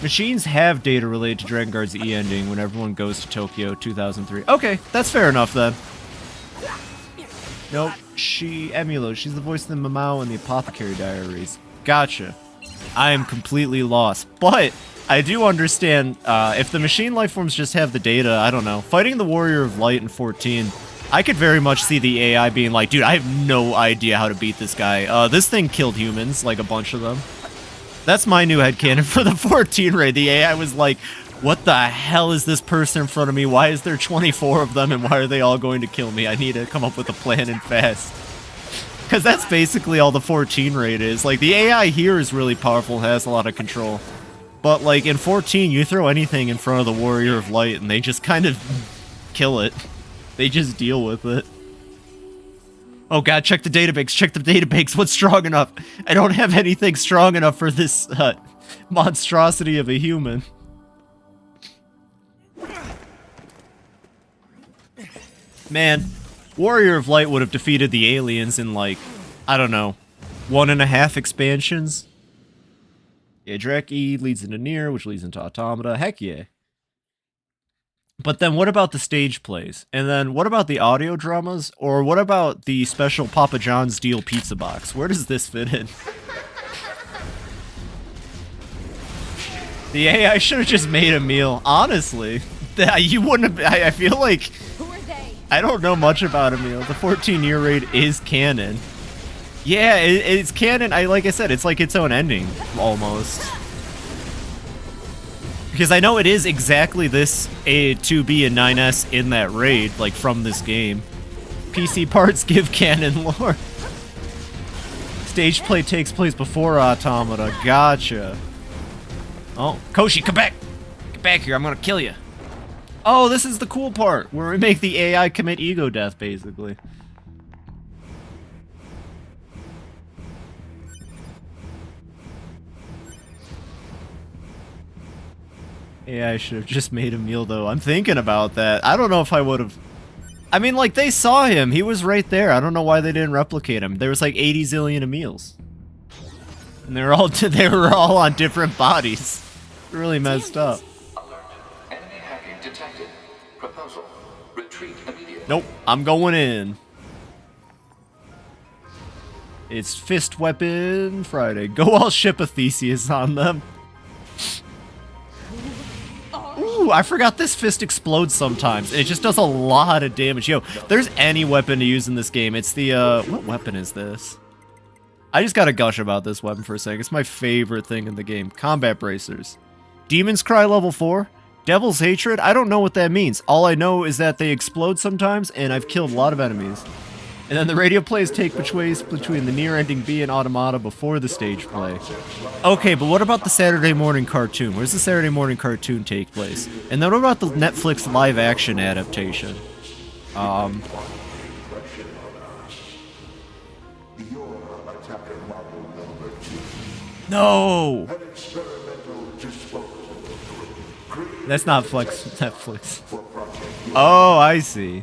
Machines have data related to Dragon Guard's E ending when everyone goes to Tokyo 2003. Okay, that's fair enough then. Nope, Emilo, she's the voice of the Mamao in the Apothecary Diaries. Gotcha. I am completely lost, but I do understand, if the machine lifeforms just have the data, I don't know. Fighting the Warrior of Light in 14, I could very much see the AI being like, dude, I have no idea how to beat this guy. This thing killed humans, like a bunch of them. That's my new headcanon for the 14 raid. The AI was like, what the hell is this person in front of me? Why is there 24 of them and why are they all going to kill me? I need to come up with a plan and fast. Because that's basically all the 14 raid is. Like, the AI here is really powerful, has a lot of control. But, like, in 14, you throw anything in front of the Warrior of Light and they just kind of kill it. They just deal with it. Oh god, check the database, check the database, what's strong enough? I don't have anything strong enough for this, monstrosity of a human. Man, Warrior of Light would have defeated the aliens in, like, I don't know, 1.5 expansions? Yeah, Drak E leads into NieR, which leads into Automata, heck yeah. But then what about the stage plays? And then what about the audio dramas? Or what about the special Papa John's deal pizza box? Where does this fit in? The AI should have just made a meal. Honestly, you wouldn't have. I feel like Who are they? I don't know much about a meal. The 14 year raid is canon. Yeah, it's canon. Like I said, it's like its own ending almost. Because I know it is exactly this A2B and 9S in that raid, like from this game. PC parts give canon lore. Stage play takes place before Automata. Gotcha. Oh, Koshi, come back! Get back here, I'm gonna kill you. Oh, this is the cool part, where we make the AI commit ego death, basically. Yeah, I should have just made a meal, though. I'm thinking about that. I don't know if I would have... I mean, like, they saw him. He was right there. I don't know why they didn't replicate him. There was, like, 80 zillion meals. And they were all on different bodies. Really messed up. Alert. Enemy hacking detected. Proposal. Retreat immediately. Nope, I'm going in. It's Fist Weapon Friday. Go all ship a Theseus on them. Ooh, I forgot this fist explodes sometimes. It just does a lot of damage. Yo, if there's any weapon to use in this game, it's the, what weapon is this? I just gotta gush about this weapon for a second. It's my favorite thing in the game. Combat bracers. Demon's Cry level 4? Devil's Hatred? I don't know what that means. All I know is that they explode sometimes, and I've killed a lot of enemies. And then the radio plays take place between the NieR ending B and Automata before the stage play. Okay, but what about the Saturday morning cartoon? Where's the Saturday morning cartoon take place? And then what about the Netflix live action adaptation? No! That's not Netflix. Oh, I see.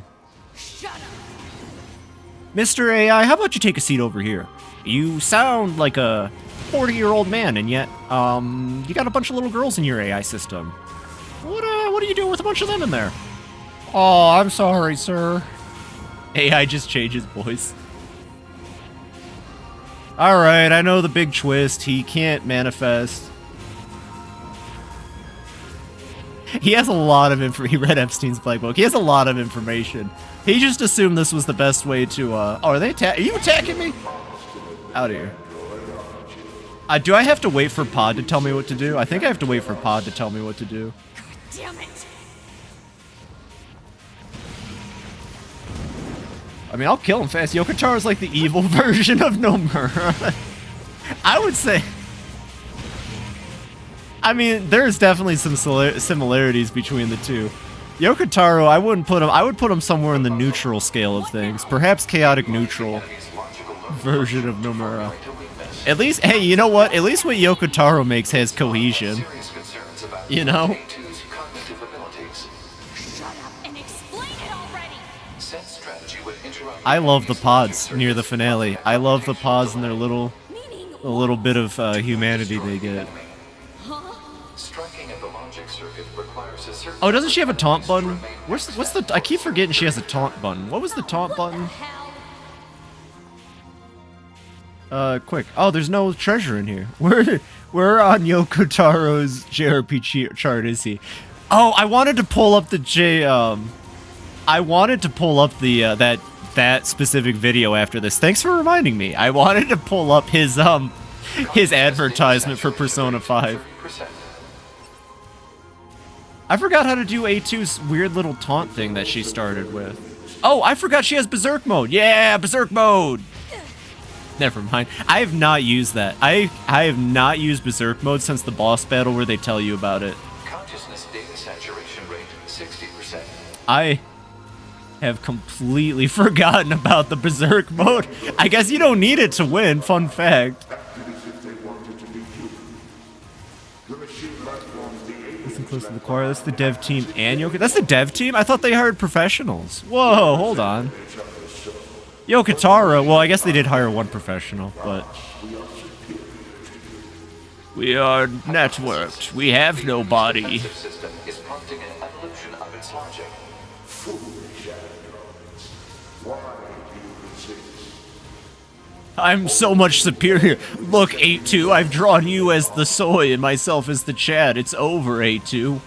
Mr. AI, how about you take a seat over here? You sound like a 40-year-old man, and yet, you got a bunch of little girls in your AI system. What are you doing with a bunch of them in there? Oh, I'm sorry, sir. AI just changes voice. Alright, I know the big twist. He can't manifest. He has a lot of info. He read Epstein's Black Book. He has a lot of information. He just assumed this was the best way to, Oh, are they are you attacking me? Out of here. Do I have to wait for Pod to tell me what to do? I think I have to wait for Pod to tell me what to do. Damn it! I mean, I'll kill him fast. Yokotaro is like the evil version of Nomura. I would say... I mean, there's definitely some similarities between the two. Yokotaro, I wouldn't put him... I would put him somewhere in the neutral scale of things. Perhaps chaotic neutral version of Nomura. At least, hey, you know what? At least what Yokotaro makes has cohesion. You know? Shut up and explain it already! I love the pods near the finale. I love the pods and their little bit of humanity they get. Oh, doesn't she have a taunt button? What's the? I keep forgetting she has a taunt button. What was the taunt button? Quick. Oh, there's no treasure in here. Where on Yokotaro's JRPG chart is he? Oh, I wanted to pull up the I wanted to pull up the that specific video after this. Thanks for reminding me. I wanted to pull up his advertisement for Persona 5. I forgot how to do A2's weird little taunt thing that she started with. Oh, I forgot she has Berserk mode. Yeah, Berserk mode. Never mind. I have not used that. I have not used Berserk mode since the boss battle where they tell you about it. Consciousness data saturation rate 60%. I have completely forgotten about the Berserk mode. I guess you don't need it to win. Fun fact. Listen close to the choir. That's the dev team and Yoko. That's the dev team? I thought they hired professionals. Whoa, hold on. Yokotaro, well, I guess they did hire one professional, but... We are networked. We have no body. System is prompting an evolution of its logic. I'm so much superior. Look, A2, I've drawn you as the soy and myself as the Chad. It's over, A2.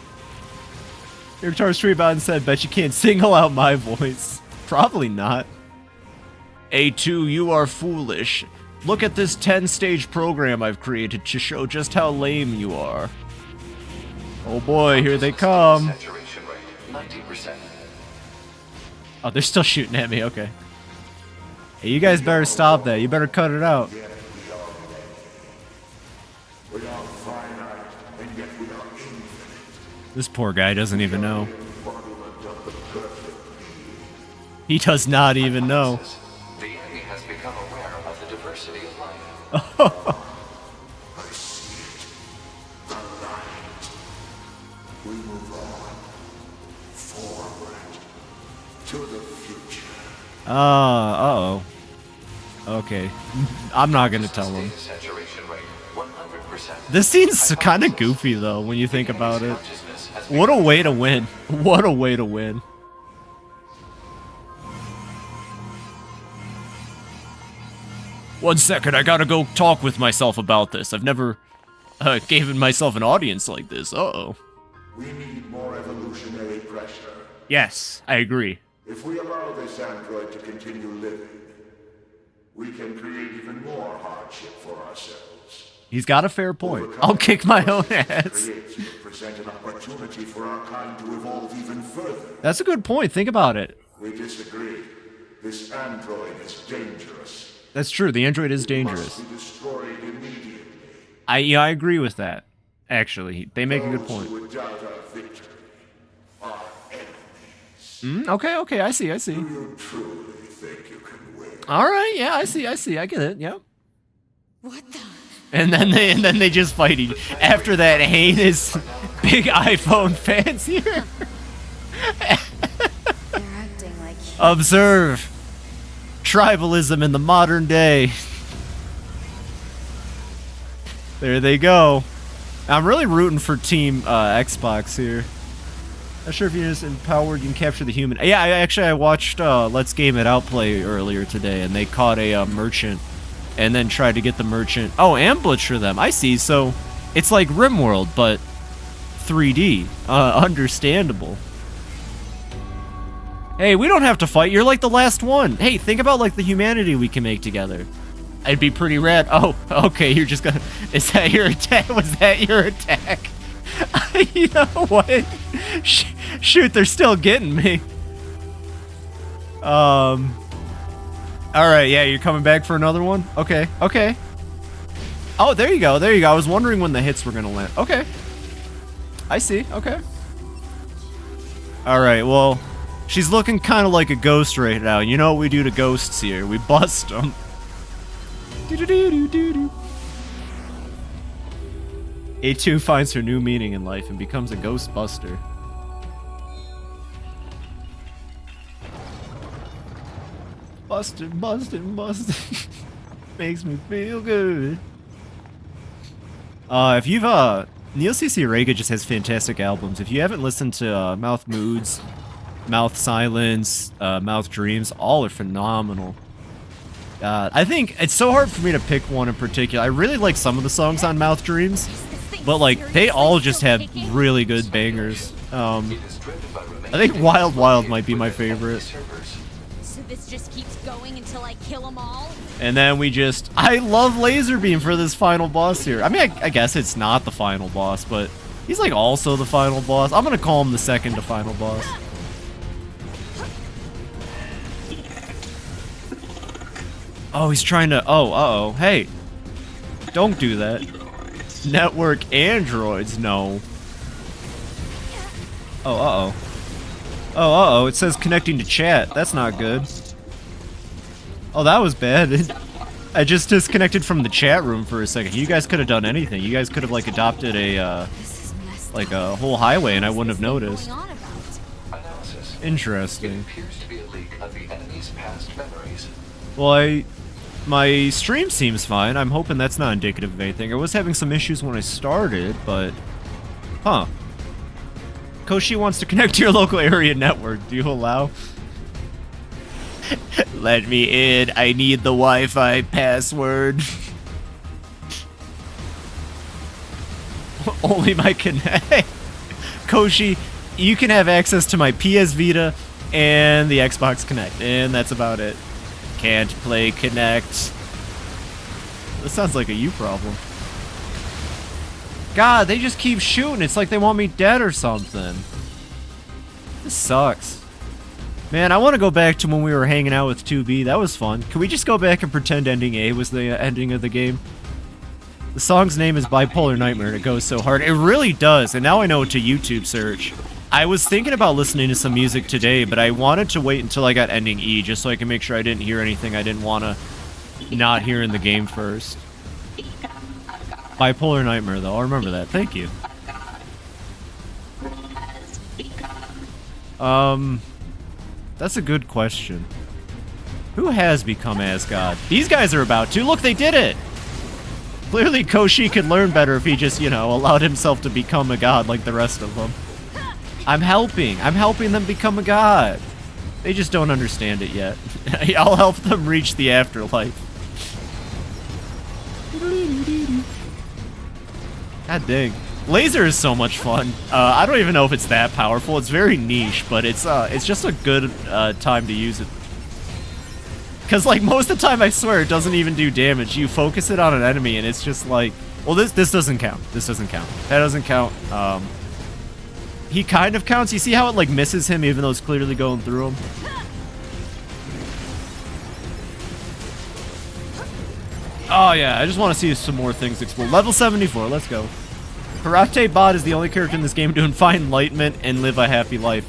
Yokotaro's stream out and said, bet you can't single out my voice. Probably not. A2, you are foolish. Look at this 10-stage program I've created to show just how lame you are. Oh boy, here they come. Saturation rate 90%. Oh, they're still shooting at me, okay. Hey, you guys better stop that. You better cut it out. This poor guy doesn't even know. He does not even know. The enemy has become aware of the diversity of life. We move on. Forward. To the future. Uh-oh. Okay. I'm not gonna tell him. Data saturation rate 100%. This scene's kind of goofy, though, when you think about it. What a way to win. What a way to win. One second, I gotta go talk with myself about this. I've never given myself an audience like this. Uh-oh. We need more evolutionary pressure. Yes, I agree. If we allow this android to continue living, we can create even more hardship for ourselves. He's got a fair point. I'll kick my own ass. Creates would present an opportunity for our kind to evolve even further. That's a good point. Think about it. We disagree. This android is dangerous. That's true. The android is It dangerous. must be destroyed immediately. I agree with that. Actually, they make a good Those point. who would doubt our victory are enemies. Okay, I see. Do you truly think you can win? All right, yeah, I see. I get it. Yep. What the? And then they just fight each after that heinous big iPhone fans here. They're acting like Observe tribalism in the modern day. There they go. I'm really rooting for Team Xbox here. Not sure if you're just empowered, you can capture the human. Yeah, I watched Let's Game It Out play earlier today, and they caught a merchant, and then tried to get the merchant. Oh, ambush for them. I see. So it's like RimWorld, but 3D. Understandable. Hey, we don't have to fight. You're like the last one. Hey, think about like the humanity we can make together. It'd be pretty rad. Oh, okay. You're just gonna. Is that your attack? Was that your attack? You know what? Shoot, they're still getting me. All right. Yeah, you're coming back for another one. Okay. Oh, there you go. I was wondering when the hits were gonna land. Okay. I see. Okay. All right. Well, she's looking kind of like a ghost right now. You know what we do to ghosts here? We bust them. A2 finds her new meaning in life and becomes a ghostbuster. Busted. Makes me feel good. If you've Neil CC Rega just has fantastic albums. If you haven't listened to Mouth Moods, Mouth Silence, Mouth Dreams, all are phenomenal. I think it's so hard for me to pick one in particular. I really like some of the songs on Mouth Dreams, but like they all just have really good bangers. I think Wild Wild might be my favorite. So this just keeps going until I kill them all? And then I love Laserbeam for this final boss here. I mean, I guess it's not the final boss, but he's like also the final boss. I'm gonna call him the second to final boss. Oh, he's trying to... Oh, uh-oh. Hey. Don't do that. Network androids, no. Oh, uh-oh. Oh, uh-oh. It says connecting to chat. That's not good. Oh, that was bad. I just disconnected from the chat room for a second. You guys could have done anything. You guys could have, like, adopted a, like, a whole highway and I wouldn't have noticed. Analysis. Interesting. It appears to be a leak of the enemy's past memories. Well, my stream seems fine. I'm hoping that's not indicative of anything. I was having some issues when I started, but... Huh. Koshi wants to connect to your local area network. Do you allow? Let me in. I need the Wi-Fi password. Only my connect. Koshi, you can have access to my PS Vita and the Xbox Connect, and that's about it. Can't play Connect. This sounds like a you problem. God, they just keep shooting. It's like they want me dead or something. This sucks. Man, I want to go back to when we were hanging out with 2B. That was fun. Can we just go back and pretend ending A was the ending of the game? The song's name is Bipolar Nightmare, and it goes so hard. It really does, and now I know what to YouTube search. I was thinking about listening to some music today, but I wanted to wait until I got ending E, just so I can make sure I didn't hear anything I didn't want to not hear in the game first. Bipolar Nightmare, though. I'll remember that. Thank you. That's a good question. Who has become Asgod? These guys are about to. Look, they did it! Clearly, Koshi could learn better if he just, you know, allowed himself to become a god like the rest of them. I'm helping them become a god. They just don't understand it yet. I'll help them reach the afterlife. God dang. Laser is so much fun. I don't even know if it's that powerful. It's very niche, but it's just a good time to use it. Because, like, most of the time, I swear, it doesn't even do damage. You focus it on an enemy, and it's just like... Well, this doesn't count. This doesn't count. That doesn't count. He kind of counts. You see how it, like, misses him, even though it's clearly going through him? Oh, yeah. I just want to see some more things explode. Level 74. Let's go. Karate Bot is the only character in this game doing find enlightenment and live a happy life.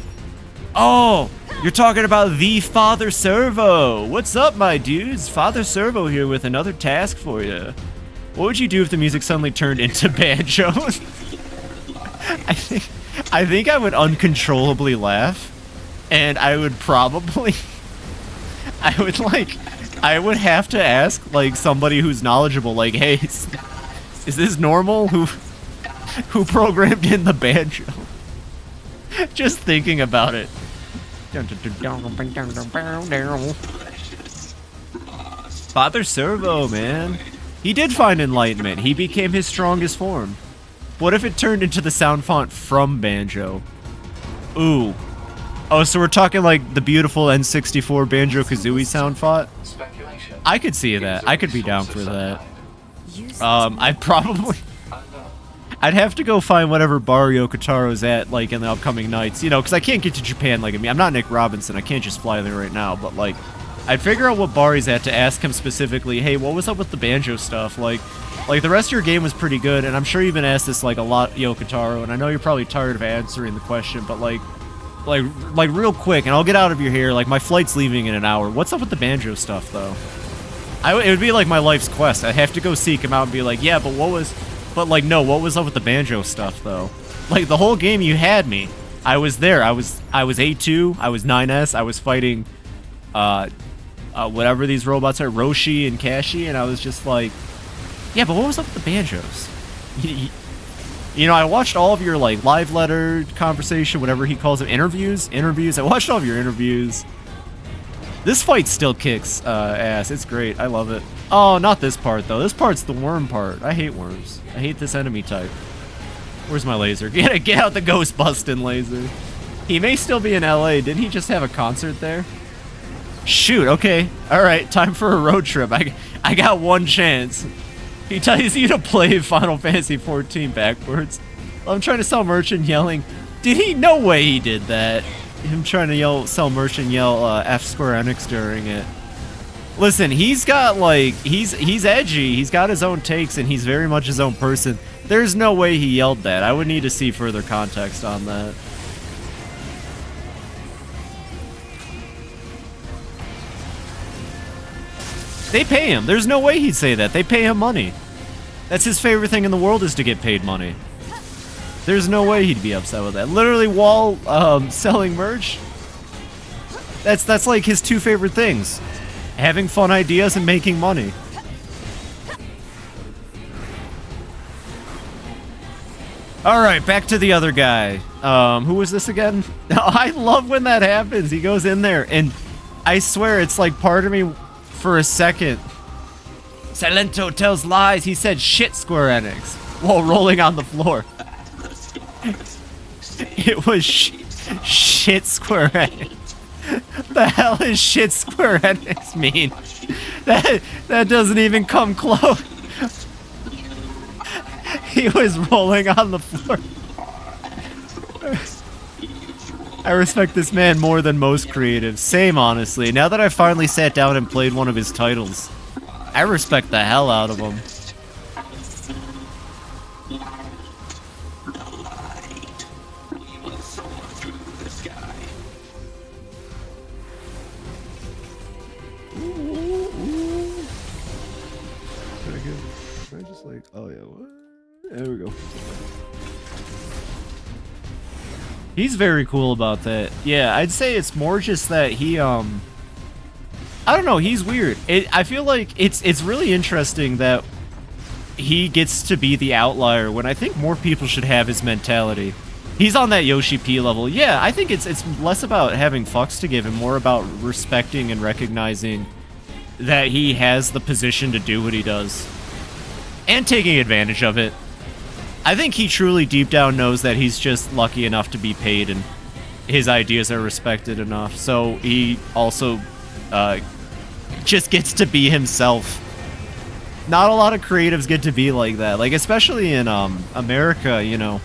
Oh, you're talking about the Father Servo. What's up, my dudes? Father Servo here with another task for you. What would you do if the music suddenly turned into banjo? I think I would uncontrollably laugh, and I would probably, I would have to ask like somebody who's knowledgeable, like, hey, is this normal? Who programmed in the banjo? Just thinking about it. Father Servo, man. He did find enlightenment. He became his strongest form. What if it turned into the sound font from Banjo? Ooh. Oh, so we're talking like the beautiful N64 Banjo-Kazooie sound font? I could see that. I could be down for that. I'd have to go find whatever bar Yokotaro's at, like, in the upcoming nights, you know, because I can't get to Japan like I mean. I'm not Nick Robinson. I can't just fly there right now, but, like, I'd figure out what bar he's at to ask him specifically, hey, what was up with the banjo stuff? Like the rest of your game was pretty good, and I'm sure you've been asked this, like, a lot, Yokotaro, and I know you're probably tired of answering the question, but, like real quick, and I'll get out of your hair, like, my flight's leaving in an hour. What's up with the banjo stuff, though? It would be, like, my life's quest. I'd have to go seek him out and be like, yeah, but what was... But, like, no, what was up with the banjo stuff, though? Like, the whole game, you had me. I was there. I was A2, I was 9S, I was fighting, whatever these robots are, Roshi and Kashi, and I was just like, yeah, but what was up with the banjos? You know, I watched all of your, like, live letter conversation, whatever he calls them, interviews. I watched all of your interviews. This fight still kicks ass. It's great. I love it. Oh, not this part, though. This part's the worm part. I hate worms. I hate this enemy type. Where's my laser? Get out the ghost busting laser. He may still be in LA. Didn't he just have a concert there? Shoot, okay. Alright, time for a road trip. I got one chance. He tells you to play Final Fantasy XIV backwards. I'm trying to sell merch and yelling. Did he? No way he did that. Him trying to sell merch and yell F Square Enix during it. Listen, he's got, like, he's edgy. He's got his own takes, and he's very much his own person. There's no way he yelled that. I would need to see further context on that. They pay him. There's no way he'd say that. They pay him money. That's his favorite thing in the world, is to get paid money. There's no way he'd be upset with that. Literally, while selling merch, that's like his two favorite things. Having fun ideas and making money. Alright, back to the other guy. Who was this again? I love when that happens. He goes in there, and I swear it's like part of me for a second. Silento tells lies. He said shit Square Enix while rolling on the floor. It was shit Square Enix. The hell is shit Square Enix mean? That doesn't even come close. He was rolling on the floor. I respect this man more than most creatives. Same, honestly. Now that I finally sat down and played one of his titles, I respect the hell out of him. Oh yeah, what? There we go. He's very cool about that. Yeah, I'd say it's more just that he, I don't know, he's weird. I feel like it's really interesting that he gets to be the outlier when I think more people should have his mentality. He's on that Yoshi P level. Yeah, I think it's less about having fucks to give and more about respecting and recognizing that he has the position to do what he does. And taking advantage of it. I think he truly deep down knows that he's just lucky enough to be paid and his ideas are respected enough. So he also just gets to be himself. Not a lot of creatives get to be like that. Like, especially in America, you know.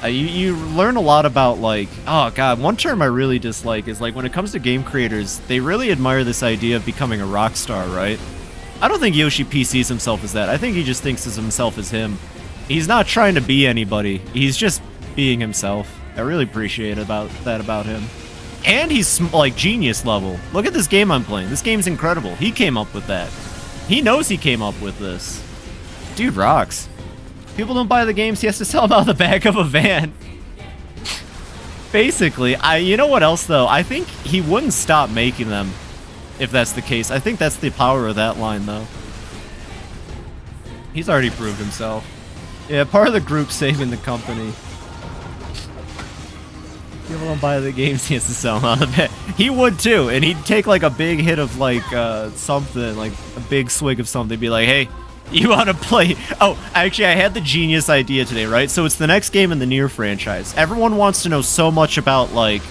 You learn a lot about, like, oh god, one term I really dislike is, like, when it comes to game creators, they really admire this idea of becoming a rock star, right? I don't think Yoshi P sees himself as that. I think he just thinks of himself as him. He's not trying to be anybody. He's just being himself. I really appreciate that about him. And he's, like, genius level. Look at this game I'm playing. This game's incredible. He came up with that. He knows he came up with this. Dude rocks. People don't buy the games, he has to sell them out of the back of a van. Basically, you know what else, though? I think he wouldn't stop making them if that's the case. I think that's the power of that line, though. He's already proved himself. Yeah, part of the group saving the company. People don't buy the games, he has to sell them out of it. He would too, and he'd take like a big hit of like something, like a big swig of something, be like, hey, you want to play? Oh, actually, I had the genius idea today, right? So it's the next game in the NieR franchise. Everyone wants to know so much about, like,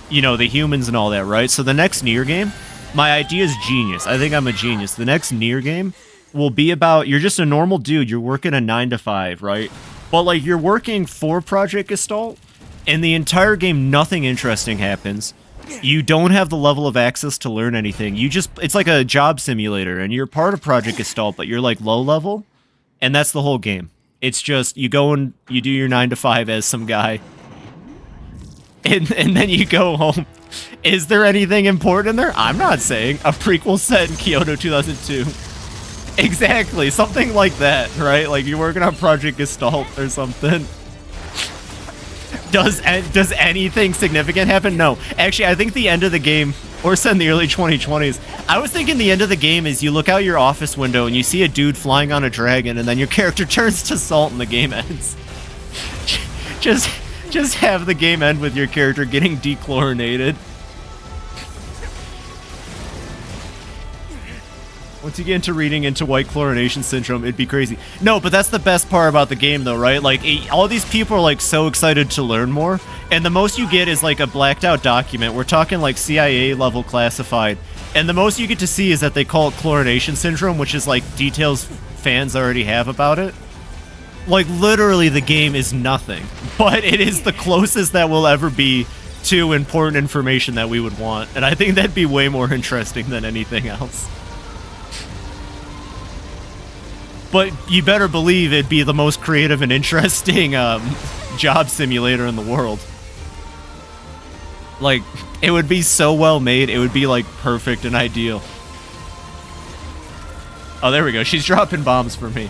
you know, the humans and all that, right? So the next NieR game, my idea is genius. I think I'm a genius. The next NieR game will be about, you're just a normal dude. You're working a 9 to 5, right? But, like, you're working for Project Gestalt, and the entire game, nothing interesting happens. You don't have the level of access to learn anything. You just, it's like a job simulator, and you're part of Project Gestalt, but you're like low level, and that's the whole game. It's just, you go and you do your 9 to 5 as some guy, and then you go home. Is there anything important in there? I'm not saying. A prequel set in Kyoto 2002. Exactly, something like that, right? Like you're working on Project Gestalt or something. Does anything significant happen? No. Actually, I think the end of the game, or set in the early 2020s, I was thinking the end of the game is you look out your office window and you see a dude flying on a dragon, and then your character turns to salt and the game ends. Just have the game end with your character getting dechlorinated. Once you get into reading into white chlorination syndrome, it'd be crazy. No, but that's the best part about the game, though, right? Like, all these people are, like, so excited to learn more, and the most you get is, like, a blacked-out document. We're talking, like, CIA-level classified, and the most you get to see is that they call it chlorination syndrome, which is, like, details fans already have about it. Like, literally, the game is nothing, but it is the closest that will ever be to important information that we would want, and I think that'd be way more interesting than anything else. But you better believe it'd be the most creative and interesting job simulator in the world. Like, it would be so well made, it would be, like, perfect and ideal. Oh, there we go. She's dropping bombs for me.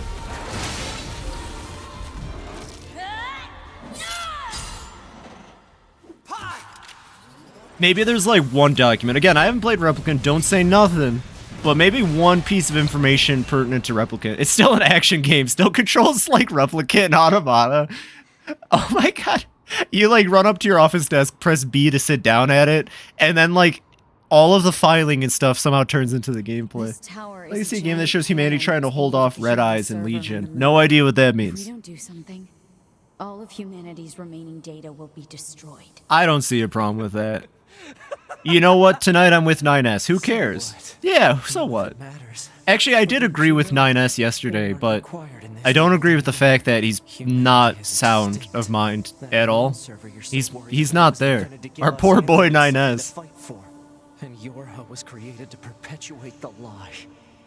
Maybe there's, like, one document. Again, I haven't played Replicant, don't say nothing. But maybe one piece of information pertinent to Replicant. It's still an action game. Still controls like Replicant and Automata. Oh my god. You like run up to your office desk, press B to sit down at it, and then like all of the filing and stuff somehow turns into the gameplay. Legacy game that shows humanity trying to hold off Red Eyes and Legion. No idea what that means. If we don't do something, all of humanity's remaining data will be destroyed. I don't see a problem with that. You know what? Tonight I'm with 9S. Who cares? Yeah, so what? Actually, I did agree with 9S yesterday, but I don't agree with the fact that he's not sound of mind at all. He's not there. Our poor boy 9S. And Yorha was created to perpetuate the lie.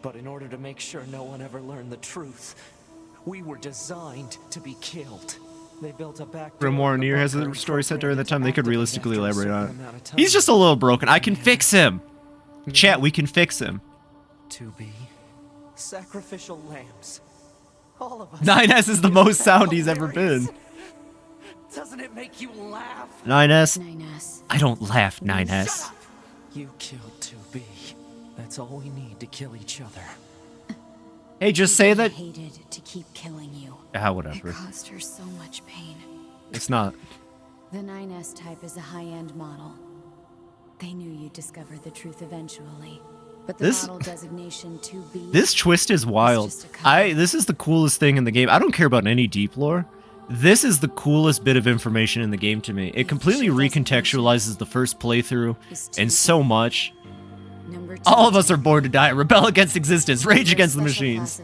But in order to make sure no one ever learned the truth, we were designed to be killed. They built a back Grimoire NieR has a story set during the time they could realistically elaborate on it. He's just a little broken. I can fix him. Chat, we can fix him. To be sacrificial lambs. All of us. 9S is the most sound he's ever been. Doesn't it make you laugh? 9S? 9S. I don't laugh, 9S. You killed 2B. That's all we need to kill each other. Hey, just say that. Hated to keep killing you. Ah, It whatever. caused her so much pain. It's not. The 9S type is a high-end model. They knew you'd discover the truth eventually. But the model designation 2B... This twist is wild. This is the coolest thing in the game. I don't care about any deep lore. This is the coolest bit of information in the game to me. It completely recontextualizes the first playthrough and so much. All of us are born to die, rebel against existence, rage against the machines.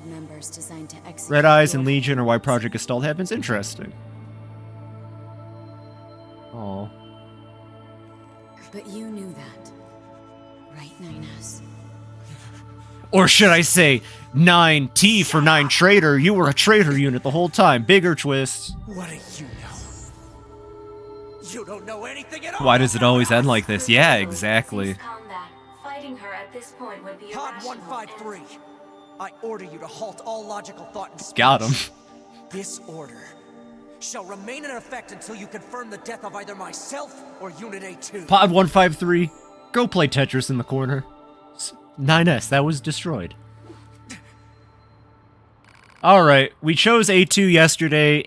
Red Eyes and Legion are why Project Gestalt happens. Interesting. Oh. But you knew that, right, Ninus? Or should I say, 9T for 9 traitor? You were a traitor unit the whole time. Bigger twist. What do you know? You don't know anything at all. Why does it always end like this? Yeah, exactly. Combat. Fighting her at this point would be Pod irrational. 153. I order you to halt all logical thought and speech. Got him. This order shall remain in effect until you confirm the death of either myself or Unit A2. Pod 153, go play Tetris in the corner. 9S, that was destroyed. Alright, we chose A2 yesterday.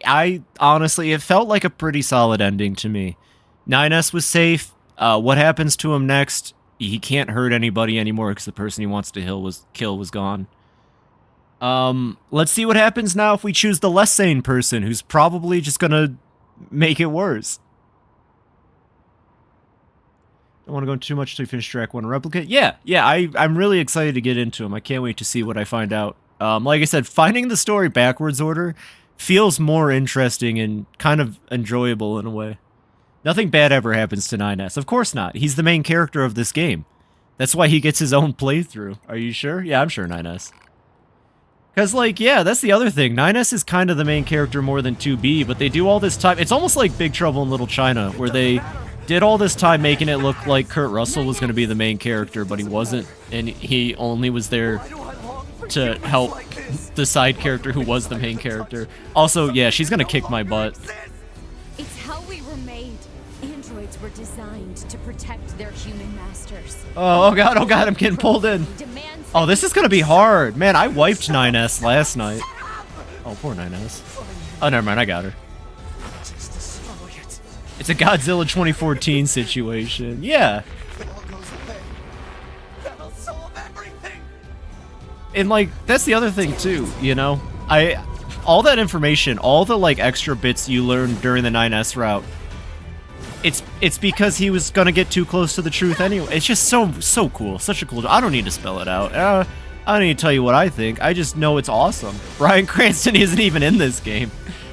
Honestly, it felt like a pretty solid ending to me. 9S was safe. What happens to him next? He can't hurt anybody anymore because the person he wants to kill was gone. Let's see what happens now if we choose the less sane person, who's probably just gonna make it worse. Don't want to go into too much till you finish track 1 replicate. Yeah, I'm really excited to get into him. I can't wait to see what I find out. Like I said, finding the story backwards order feels more interesting and kind of enjoyable in a way. Nothing bad ever happens to 9S. Of course not. He's the main character of this game. That's why he gets his own playthrough. Are you sure? Yeah, I'm sure 9S. Because, like, yeah, that's the other thing. 9S is kind of the main character more than 2B, but they do all this time. It's almost like Big Trouble in Little China, where they did all this time making it look like Kurt Russell was going to be the main character, but he wasn't. And he only was there to help the side character who was the main character. Also, yeah, she's going to kick my butt. It's how we were made. Androids were designed to protect their human masters. Oh god, I'm getting pulled in. Oh, this is gonna be hard. Man, I wiped 9S last night. Oh, poor 9S. Oh, never mind, I got her. It's a Godzilla 2014 situation. Yeah. And, like, that's the other thing, too, you know? All that information, all the, like, extra bits you learned during the 9S route, it's because he was gonna get too close to the truth anyway. It's just so cool. Such a cool... I don't need to spell it out. I don't need to tell you what I think. I just know it's awesome. Bryan Cranston isn't even in this game.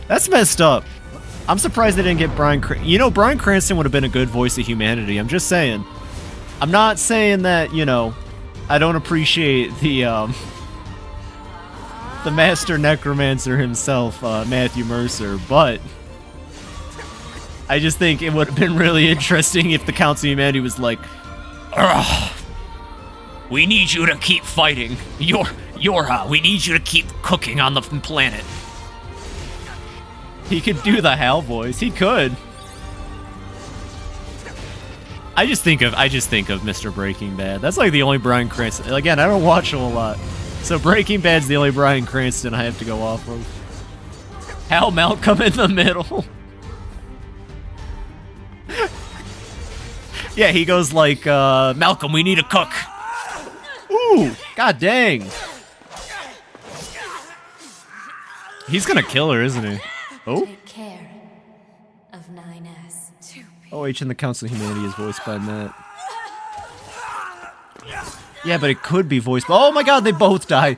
That's messed up. I'm surprised they didn't get Bryan Cranston. You know, Bryan Cranston would have been a good voice of humanity. I'm just saying. I'm not saying that, you know, I don't appreciate the master necromancer himself, Matthew Mercer, but I just think it would have been really interesting if the Council of Humanity was like, ugh, we need you to keep fighting. We need you to keep cooking on the planet. He could do the Hal voice. He could. I just think of Mr. Breaking Bad. That's like the only Bryan Cranston. Again, I don't watch him a lot. So Breaking Bad's the only Bryan Cranston I have to go off of. Hal Malcolm in the middle. Yeah, he goes like, Malcolm, we need a cook. Ooh, god dang. He's gonna kill her, isn't he? Oh? Take care of 9S. OH in the Council of Humanity is voiced by Matt. Yeah, but it could be voiced by... Oh my god, they both die.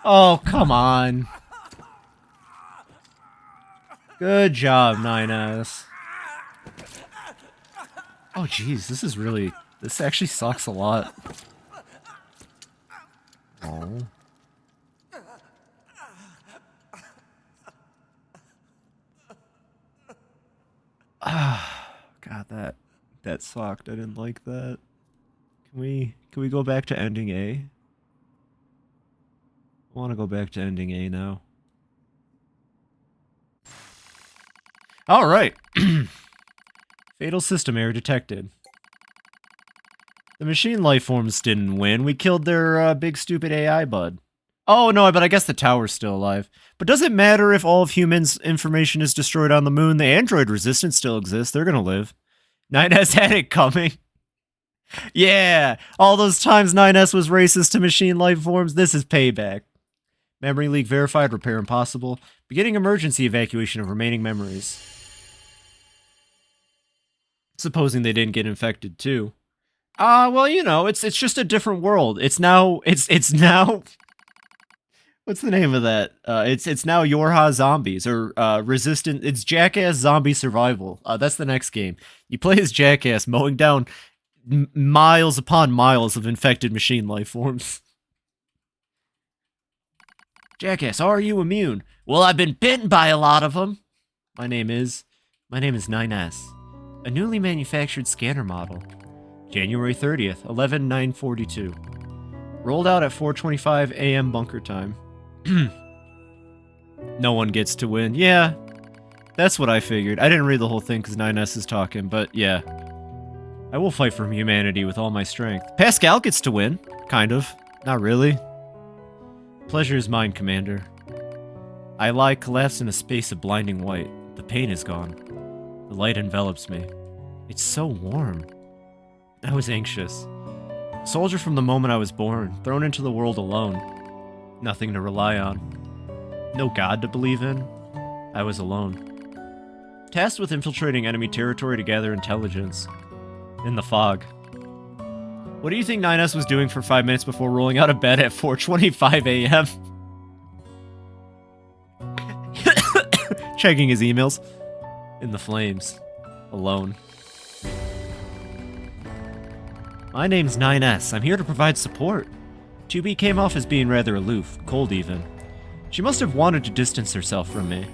Oh, come on. Good job, 9S. Oh, jeez, this is really... This actually sucks a lot. Oh. Ah, god, that sucked. I didn't like that. Can we go back to ending A? I want to go back to ending A now. All right. Fatal system error detected. The machine life forms didn't win. We killed their big stupid AI bud. Oh no, but I guess the tower's still alive. But does it matter if all of humans' information is destroyed on the moon? The android resistance still exists. They're gonna live. 9S had it coming. Yeah, all those times 9S was racist to machine life forms. This is payback. Memory leak verified. Repair impossible. Beginning emergency evacuation of remaining memories. Supposing they didn't get infected too. Well, you know, it's just a different world. It's now what's the name of that? It's now Yorha Zombies or Resistant. It's Jackass Zombie Survival. That's the next game. You play as Jackass mowing down miles upon miles of infected machine life forms. Jackass, are you immune? Well, I've been bitten by a lot of them. My name is NieR, a newly manufactured scanner model. January 30th, 11/9/42. Rolled out at 4:25 a.m. bunker time. No one gets to win. Yeah, that's what I figured. I didn't read the whole thing because NieR is talking, but yeah. I will fight for humanity with all my strength. Pascal gets to win. Kind of. Not really. Pleasure is mine, Commander. I lie collapsed in a space of blinding white. The pain is gone. The light envelops me. It's so warm. I was anxious. Soldier from the moment I was born, thrown into the world alone. Nothing to rely on. No god to believe in. I was alone. Tasked with infiltrating enemy territory to gather intelligence. In the fog. What do you think NieR was doing for 5 minutes before rolling out of bed at 4:25 a.m.? Checking his emails. In the flames. Alone. My name's NieR. I'm here to provide support. 2B came off as being rather aloof, cold even. She must have wanted to distance herself from me.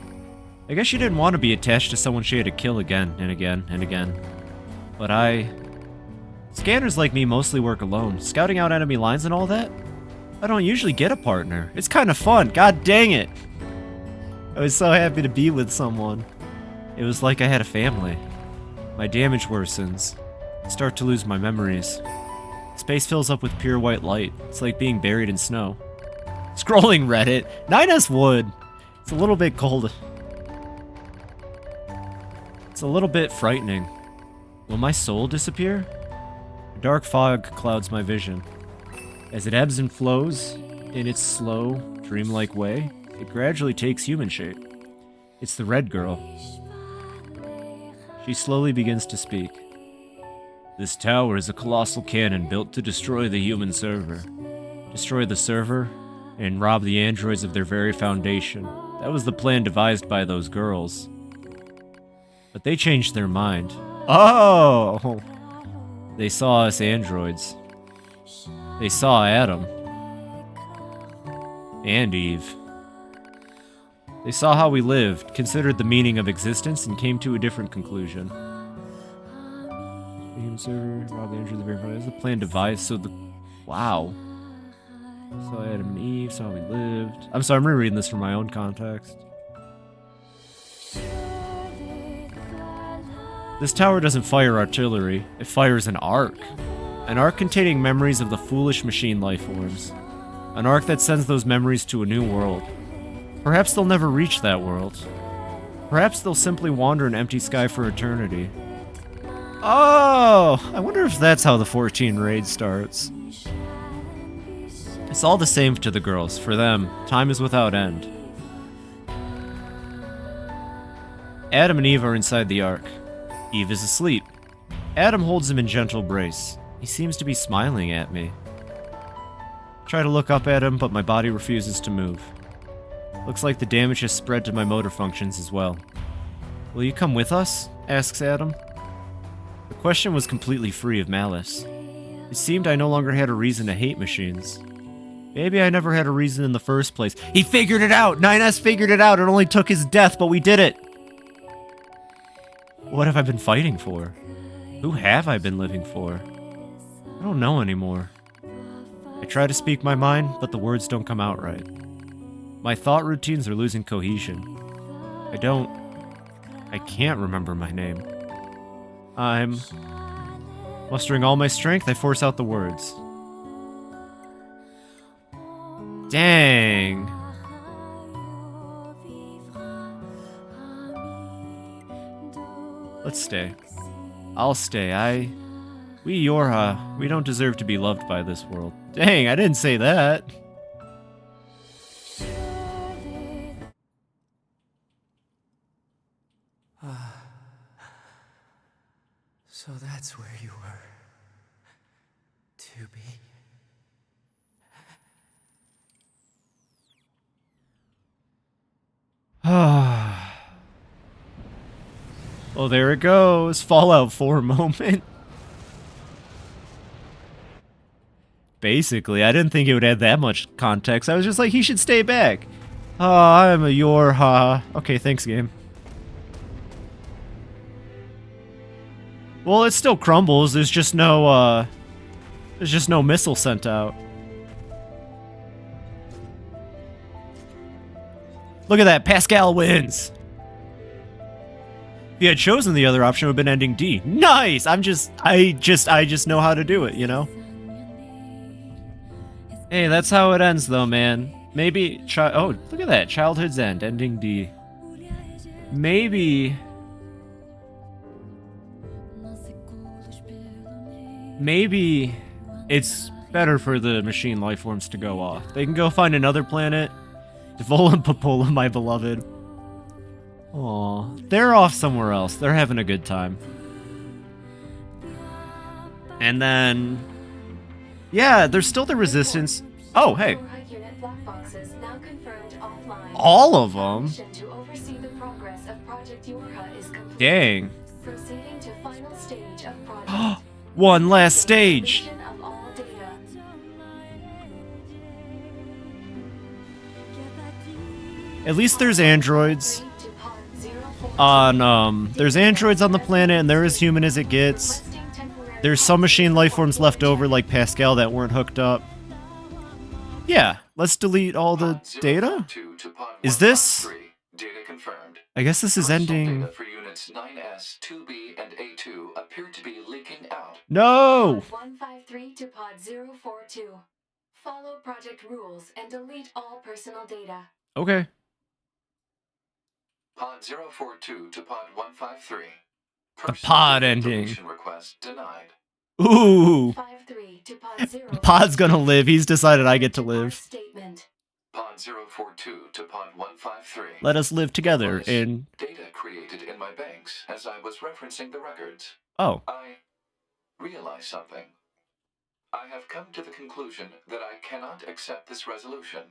I guess she didn't want to be attached to someone she had to kill again and again and again. But Scanners like me mostly work alone, scouting out enemy lines and all that. I don't usually get a partner. It's kind of fun, god dang it! I was so happy to be with someone. It was like I had a family. My damage worsens. I start to lose my memories. Space fills up with pure white light. It's like being buried in snow. Scrolling Reddit. NieR would. It's a little bit cold. It's a little bit frightening. Will my soul disappear? A dark fog clouds my vision. As it ebbs and flows in its slow, dreamlike way, it gradually takes human shape. It's the red girl. She slowly begins to speak. This tower is a colossal cannon built to destroy the human server. Destroy the server and rob the androids of their very foundation. That was the plan devised by those girls. But they changed their mind. Oh! They saw us androids. They saw Adam. And Eve. They saw how we lived, considered the meaning of existence, and came to a different conclusion. The human server, rob the androids of the very foundation. That was the plan devised, so the... Wow. Saw Adam and Eve, saw how we lived. I'm sorry, I'm rereading this from my own context. This tower doesn't fire artillery, it fires an arc. An arc containing memories of the foolish machine life forms. An arc that sends those memories to a new world. Perhaps they'll never reach that world. Perhaps they'll simply wander an empty sky for eternity. Oh! I wonder if that's how the 14 raid starts. It's all the same to the girls. For them, time is without end. Adam and Eve are inside the ark. Eve is asleep. Adam holds him in gentle embrace. He seems to be smiling at me. Try to look up at him, but my body refuses to move. Looks like the damage has spread to my motor functions as well. Will you come with us? Asks Adam. The question was completely free of malice. It seemed I no longer had a reason to hate machines. Maybe I never had a reason in the first place. He figured it out! NieR figured it out! It only took his death, but we did it! What have I been fighting for? Who have I been living for? I don't know anymore. I try to speak my mind, but the words don't come out right. My thought routines are losing cohesion. I can't remember my name. I'm mustering all my strength, I force out the words. Dang. Let's stay. I'll stay. We Yorha, we don't deserve to be loved by this world. Dang, I didn't say that. So that's where you were. To be. Oh, there it goes. Fallout 4 moment. Basically, I didn't think it would add that much context. I was just like, he should stay back. Oh, I'm a Yorha. Okay, thanks, game. Well, it still crumbles. There's just no missile sent out. Look at that, Pascal wins. If he had chosen the other option, it would have been ending D. Nice! I just know how to do it, you know? Hey, that's how it ends though, man. Maybe, oh, look at that, Childhood's End, ending D. Maybe it's better for the machine lifeforms to go off. They can go find another planet. Devola and Popola, my beloved. Aw, they're off somewhere else. They're having a good time. And then, yeah, there's still the resistance. Oh, hey. Unit black boxes now confirmed offline. All of them? Mission to oversee the progress of Project Yorha is complete. Dang. Proceeding to final stage of project. One last stage. Completion of all data. At least there's androids To pod 042. on, there's androids on the planet and they're as human as it gets. Requesting temporary There's some machine lifeforms left over like Pascal that weren't hooked up. Yeah, let's delete all the data. Is this? Data confirmed. I guess this is Personal ending. Data for units 9S, 2B, and A2 appear to be leaking out. No! Pod 153 to pod 042. Follow project rules and delete all personal data. Okay. Pod 042 to pod 153. The pod data ending. deletion request denied. Ooh. 53 to pod 0. Pod's gonna live. He's decided I get to live. Statement. Pod 042 to pod 153. Let us live together Was in... data created in my banks as I was referencing the records. Oh. I realized something. I have come to the conclusion that I cannot accept this resolution.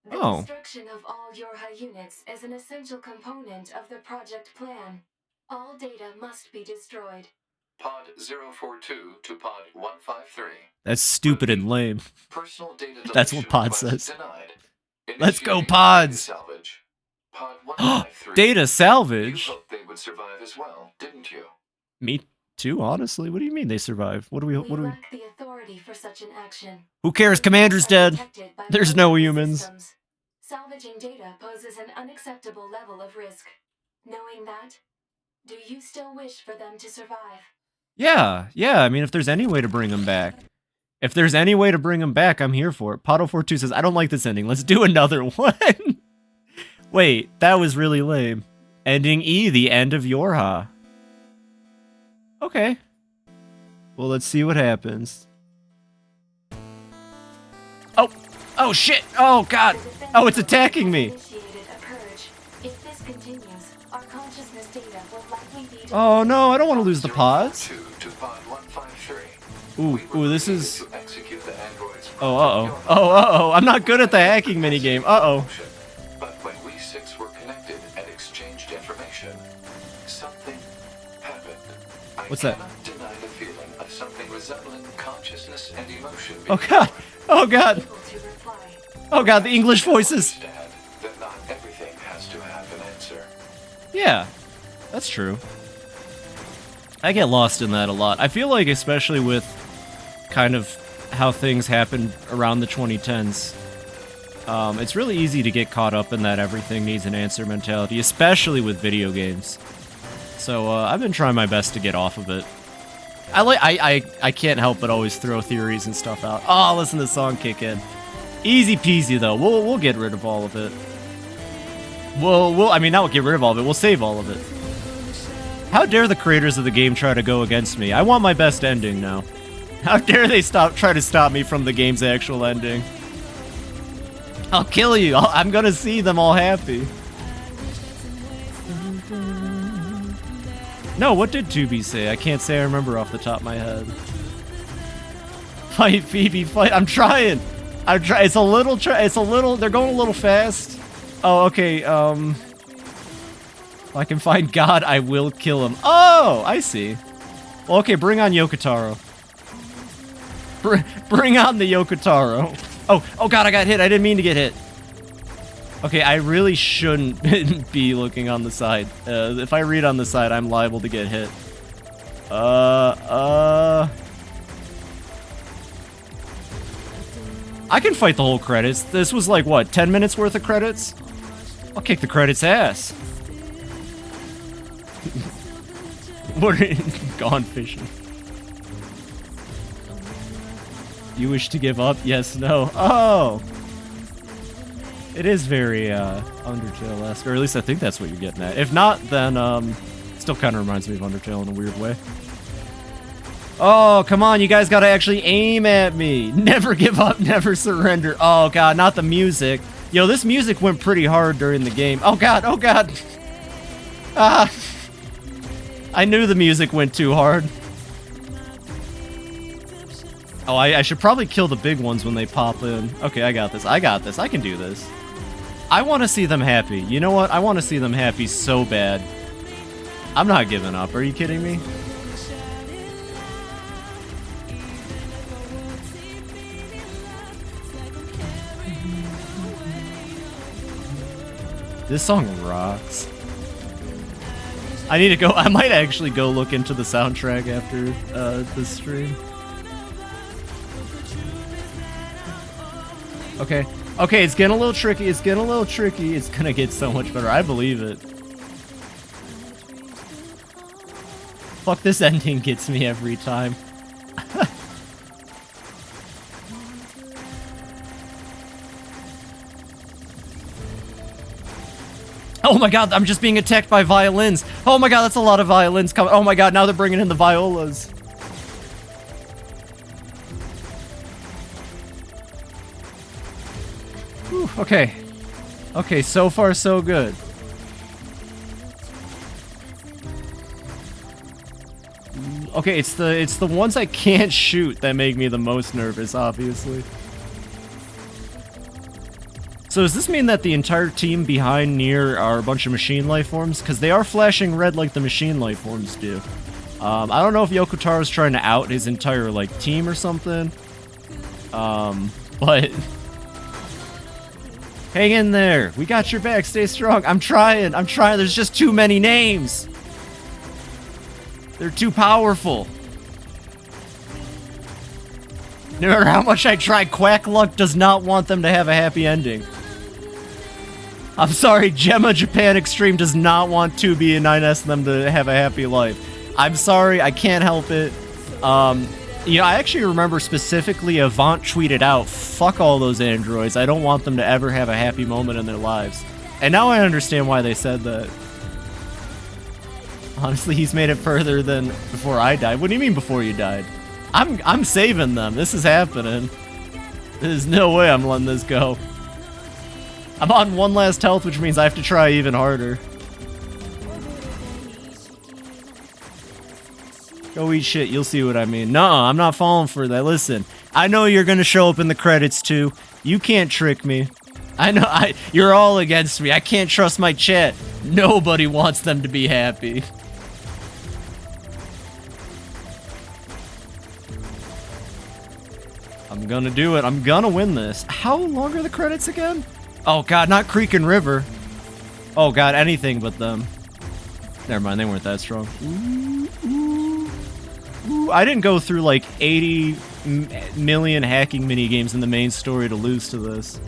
The Oh. destruction of all Yorha units is an essential component of the project plan. All data must be destroyed. Pod 042 to pod 153. That's stupid and lame. Personal data That's what deletion Pod request says. denied. Let's go, Initiating Pods. data salvage. Pod 153. Data You salvage? hoped they would survive as well, didn't you? Me too, honestly. What do you mean they survive? What do we... lack the authority for such an action. Who cares? Commander's dead. There's no humans. Systems. Salvaging data poses an unacceptable level of risk. Knowing that, do you still wish for them to survive? Yeah, I mean, if there's any way to bring them back. If there's any way to bring them back, I'm here for it. Podo42 says, I don't like this ending. Let's do another one. Wait, that was really lame. Ending E, the end of Yorha. Okay. Well, let's see what happens. Oh shit! Oh god! Oh, it's attacking me! If this continues, our consciousness data will likely be Oh no, I don't want to lose the pods. 042 to pod 153. Ooh, this is... To execute the androids. Oh, uh-oh. Oh, uh-oh. I'm not good at the hacking minigame. Uh-oh. But when we six were connected and exchanged information, something happened. What's that? I cannot deny the feeling of something resembling consciousness and emotion. Oh god! Oh god! Oh god, the English voices! Understand that not everything has to have an answer. Yeah, that's true. I get lost in that a lot. I feel like, especially with kind of how things happened around the 2010s, it's really easy to get caught up in that everything needs an answer mentality, especially with video games. So I've been trying my best to get off of it. I can't help but always throw theories and stuff out. Oh, listen to the song kick in. Easy peasy though. We'll get rid of all of it. I mean, not get rid of all of it. We'll save all of it. How dare the creators of the game try to go against me? I want my best ending now. How dare they try to stop me from the game's actual ending? I'll kill you. I'm gonna see them all happy. No, what did Tubi say? I can't say I remember off the top of my head. Fight, Phoebe, fight. I'm trying. It's a little, they're going a little fast. Oh, okay, if I can find God, I will kill him. Oh, I see. Well, okay, bring on Yokotaro. Bring on the Yokotaro. Oh God, I got hit. I didn't mean to get hit. Okay, I really shouldn't be looking on the side. If I read on the side, I'm liable to get hit. I can fight the whole credits. This was like, what, 10 minutes worth of credits? I'll kick the credits' ass. What are you... Gone fishing. You wish to give up? Yes, no. Oh! It is very, Undertale-esque, or at least I think that's what you're getting at. If not, then, still kind of reminds me of Undertale in a weird way. Oh, come on, you guys gotta actually aim at me. Never give up, never surrender. Oh, God, not the music. Yo, this music went pretty hard during the game. Oh, God, oh, God. Ah. I knew the music went too hard. Oh, I should probably kill the big ones when they pop in. Okay, I got this. I got this. I can do this. I want to see them happy. You know what? I want to see them happy so bad. I'm not giving up. Are you kidding me? This song rocks. I need to go. I might actually go look into the soundtrack after this stream. Okay. Okay, it's getting a little tricky. It's getting a little tricky. It's gonna get so much better. I believe it. Fuck, this ending gets me every time. Oh my God, I'm just being attacked by violins. Oh my God, that's a lot of violins coming. Oh my God, now they're bringing in the violas. Whew, okay. Okay, so far so good. Okay, it's the ones I can't shoot that make me the most nervous, obviously. So does this mean that the entire team behind NieR are a bunch of machine life forms? Because they are flashing red like the machine life forms do. I don't know if Yokotaro's trying to out his entire, like, team or something. But... hang in there. We got your back. Stay strong. I'm trying. There's just too many names. They're too powerful. No matter how much I try, Quack Luck does not want them to have a happy ending. I'm sorry, Gemma Japan Extreme does not want 2B and 9S them to have a happy life. I'm sorry, I can't help it. You know, I actually remember specifically Avant tweeted out, fuck all those androids, I don't want them to ever have a happy moment in their lives. And now I understand why they said that. Honestly, he's made it further than before I died. What do you mean before you died? I'm saving them. This is happening. There's no way I'm letting this go. I'm on one last health, which means I have to try even harder. Go eat shit, you'll see what I mean. Nuh-uh, I'm not falling for that. Listen, I know you're gonna show up in the credits too. You can't trick me. I know, you're all against me. I can't trust my chat. Nobody wants them to be happy. I'm gonna do it. I'm gonna win this. How long are the credits again? Oh God, not Creek and River. Oh God, anything but them. Never mind, they weren't that strong. Ooh, I didn't go through like 80 million hacking minigames in the main story to lose to this.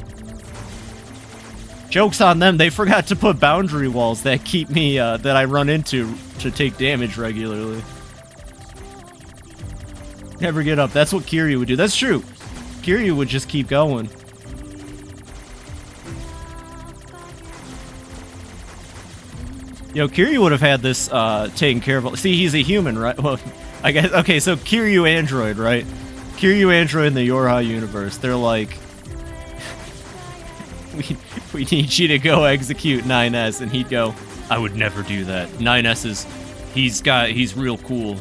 Joke's on them, they forgot to put boundary walls that keep me, that I run into to take damage regularly. Never get up, that's what Kiryu would do. That's true. Kiryu would just keep going. Yo, Kiryu would have had this taken care of. See, he's a human, right? Well, I guess. Okay, so Kiryu Android, right? Kiryu Android in the Yorha universe. They're like, we need you to go execute 9S, and he'd go, I would never do that. 9S is He's real cool.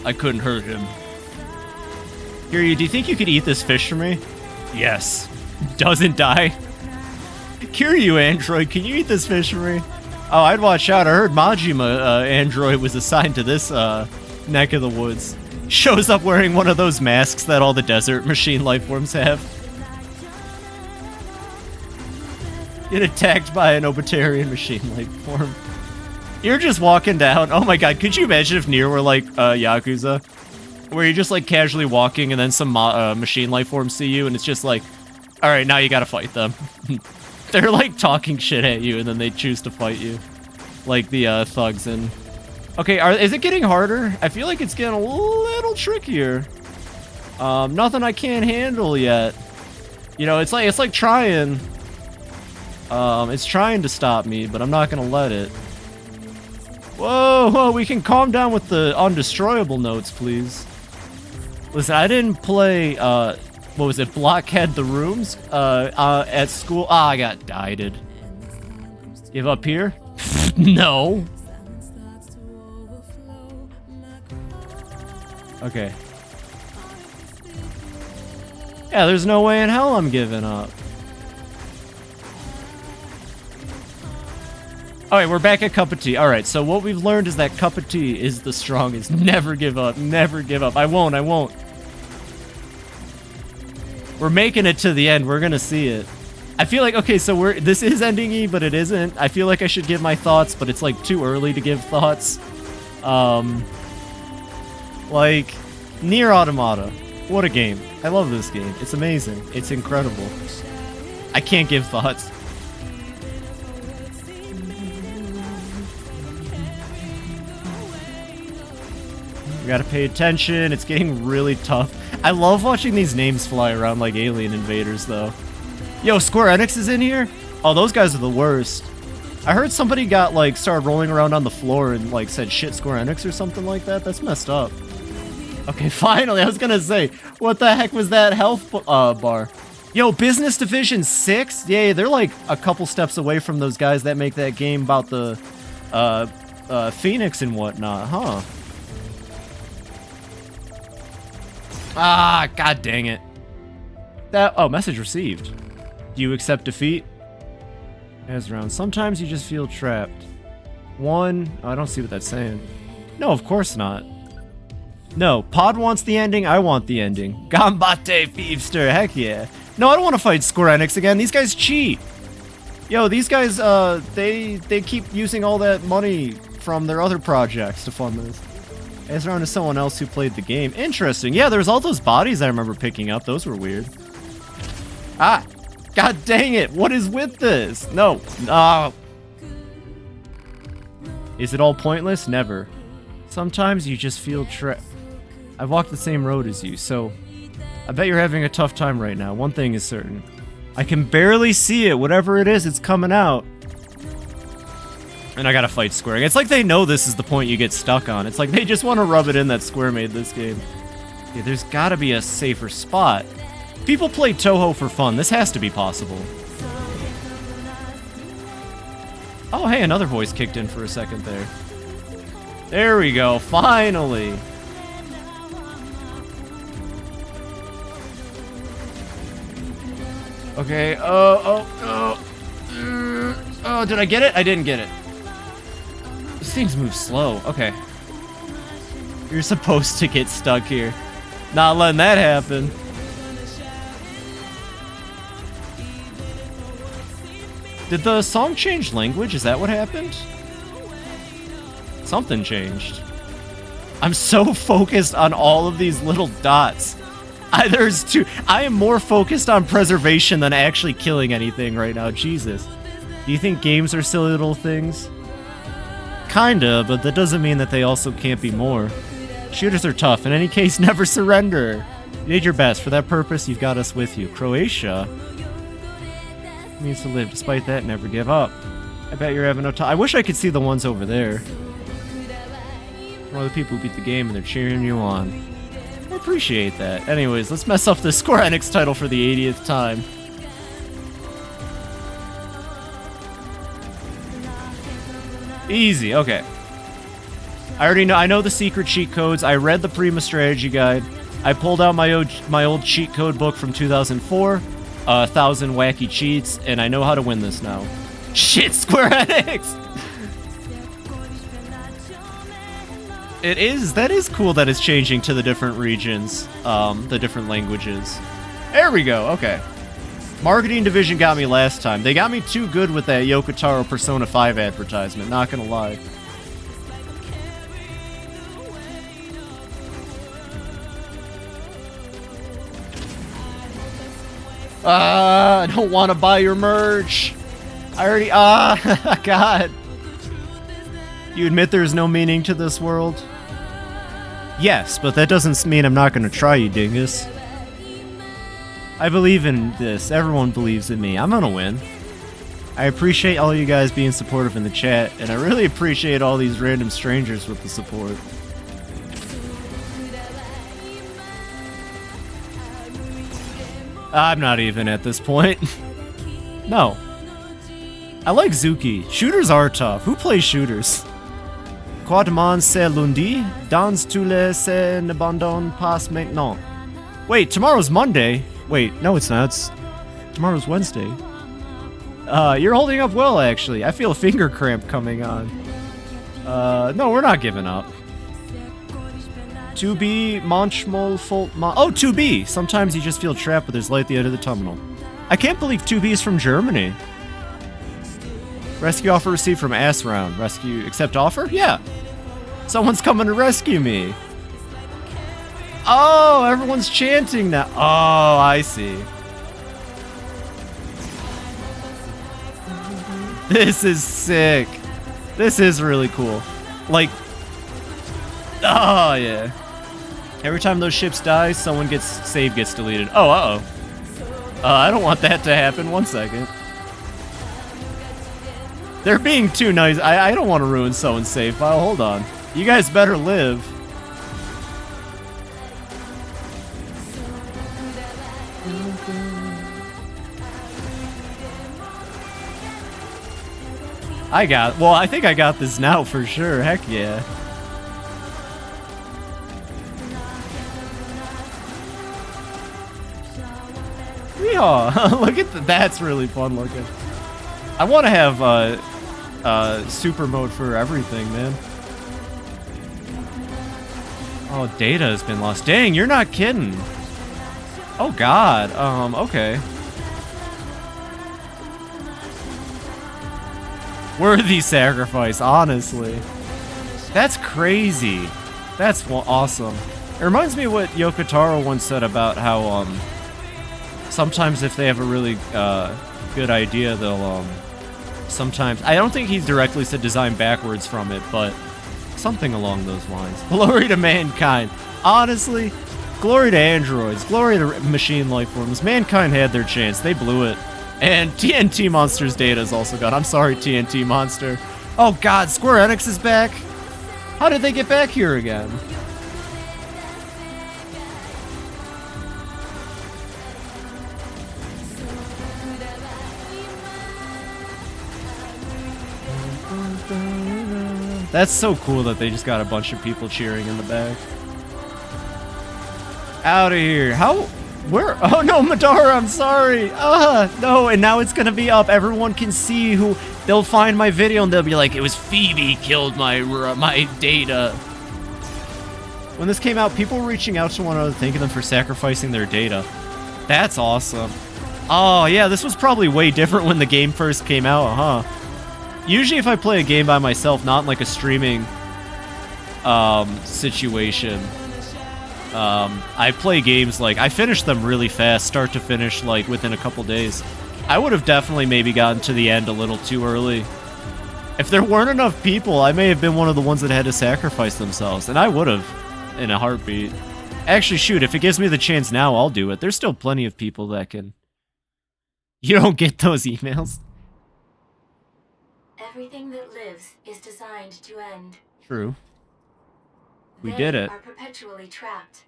I couldn't hurt him. Kiryu, do you think you could eat this fish for me? Yes. Doesn't die. Kiryu android, can you eat this fish for me? Oh, I'd watch out. I heard Majima android was assigned to this neck of the woods. Shows up wearing one of those masks that all the desert machine life forms have. Get attacked by an Obitarian machine life form. You're just walking down. Oh my god, could you imagine if NieR were like Yakuza? Where you're just like casually walking and then some machine life forms see you and it's just like, alright, now you gotta fight them. They're like talking shit at you and then they choose to fight you. Like the thugs in... Okay, is it getting harder? I feel like it's getting a little trickier. Nothing I can't handle yet. You know, it's like trying. It's trying to stop me, but I'm not gonna let it. Whoa, whoa, we can calm down with the undestroyable notes, please. Listen, I didn't play, what was it, Blockhead the Rooms, at school. Ah, I got dieted. Give up here? No. Okay. Yeah, there's no way in hell I'm giving up. Alright, we're back at cup of tea. Alright, so what we've learned is that cup of tea is the strongest. Never give up. Never give up. I won't. We're making it to the end. We're gonna see it. I feel like, okay, so this is ending-y, but it isn't. I feel like I should give my thoughts, but it's like too early to give thoughts. Like, NieR Automata. What a game. I love this game. It's amazing. It's incredible. I can't give thoughts. We gotta pay attention. It's getting really tough. I love watching these names fly around like alien invaders, though. Yo, Square Enix is in here? Oh, those guys are the worst. I heard somebody got, like, started rolling around on the floor and, like, said shit Square Enix or something like that. That's messed up. Okay, finally, I was gonna say, what the heck was that health bar? Yo, Business Division 6? Yeah, they're, like, a couple steps away from those guys that make that game about the, Phoenix and whatnot, huh? Ah, god dang it. Oh, message received. Do you accept defeat? Ezra, sometimes you just feel trapped. Oh, I don't see what that's saying. No, of course not. No, Pod wants the ending, I want the ending. Gambate, Thiefster, heck yeah. No, I don't want to fight Square Enix again, these guys cheat. Yo, these guys, they keep using all that money from their other projects to fund this. Ezra is someone else who played the game. Interesting. Yeah, there's all those bodies I remember picking up. Those were weird. Ah! God dang it! What is with this? No. Ah. Is it all pointless? Never. Sometimes you just feel trapped. I've walked the same road as you, so I bet you're having a tough time right now. One thing is certain. I can barely see it. Whatever it is, it's coming out. And I gotta fight Square. It's like they know this is the point you get stuck on. It's like they just want to rub it in that Square made this game. Yeah, there's gotta be a safer spot. People play Toho for fun. This has to be possible. Oh, hey, another voice kicked in for a second there. There we go, finally. Okay, oh, did I get it? I didn't get it. These things move slow. Okay. You're supposed to get stuck here. Not letting that happen. Did the song change language? Is that what happened? Something changed. I'm so focused on all of these little dots. I am more focused on preservation than actually killing anything right now. Jesus. Do you think games are silly little things? Kinda, but that doesn't mean that they also can't be more. Shooters are tough. In any case, never surrender. You did your best. For that purpose, you've got us with you. Croatia means to live. Despite that, never give up. I bet you're having no time. I wish I could see the ones over there. One of the people who beat the game and they're cheering you on. I appreciate that. Anyways, let's mess up the Square Enix title for the 80th time. Easy, okay. I already know. I know the secret cheat codes. I read the Prima strategy guide. I pulled out my old cheat code book from 2004, 1,000 wacky cheats, and I know how to win this now. Shit, Square Enix! That is cool that it's changing to the different regions, the different languages. There we go, okay. Marketing division got me last time. They got me too good with that Yoko Taro Persona 5 advertisement, not gonna lie. I don't want to buy your merch. I already, God. You admit there's no meaning to this world? Yes, but that doesn't mean I'm not going to try, you dingus. I believe in this. Everyone believes in me. I'm going to win. I appreciate all you guys being supportive in the chat, and I really appreciate all these random strangers with the support. I'm not even at this point. No. I like Zuki. Shooters are tough. Who plays shooters? Quadman c'est lundi, dans tous les se n'abandonne pas maintenant. Wait, tomorrow's Monday. Wait, no it's not. Tomorrow's Wednesday. You're holding up well, actually. I feel a finger cramp coming on. No, we're not giving up. 2B, manchmal, fault, oh, 2B! Sometimes you just feel trapped, but there's light at the end of the tunnel. I can't believe 2B is from Germany. Rescue offer received from Ass Round. Rescue, accept offer? Yeah. Someone's coming to rescue me. Oh, everyone's chanting now. Oh, I see. This is sick. This is really cool. Like, oh, yeah. Every time those ships die, save gets deleted. Oh, uh-oh. I don't want that to happen. 1 second. They're being too nice. I don't want to ruin someone's save file. Hold on. You guys better live. I think I got this now for sure. Heck yeah. Yeehaw. Look at that's really fun looking. I want to have super mode for everything, man. Oh, data has been lost. Dang, you're not kidding. Oh god. Okay. Worthy sacrifice, honestly. That's crazy. That's awesome. It reminds me of what Yoko Taro once said about how sometimes if they have a really good idea, they'll sometimes, I don't think he directly said design backwards from it, but something along those lines. Glory to mankind. Honestly, glory to androids, glory to machine life forms. Mankind had their chance. They blew it. And TNT Monster's data is also gone. I'm sorry, TNT Monster. Oh god, Square Enix is back? How did they get back here again? That's so cool that they just got a bunch of people cheering in the back. Out of here. How? Where? Oh no, Madara, I'm sorry. No, and now it's gonna be up. Everyone can see who. They'll find my video and they'll be like, it was Phoebe killed my data. When this came out, people were reaching out to one another, thanking them for sacrificing their data. That's awesome. Oh yeah, this was probably way different when the game first came out, huh? Usually if I play a game by myself, not in like a streaming situation, I play games like, I finish them really fast, start to finish, like within a couple days. I would have definitely maybe gotten to the end a little too early. If there weren't enough people, I may have been one of the ones that had to sacrifice themselves, and I would have in a heartbeat. Actually, shoot, if it gives me the chance now, I'll do it. There's still plenty of people that can... You don't get those emails. Everything that lives is designed to end. True. We did it. They are perpetually trapped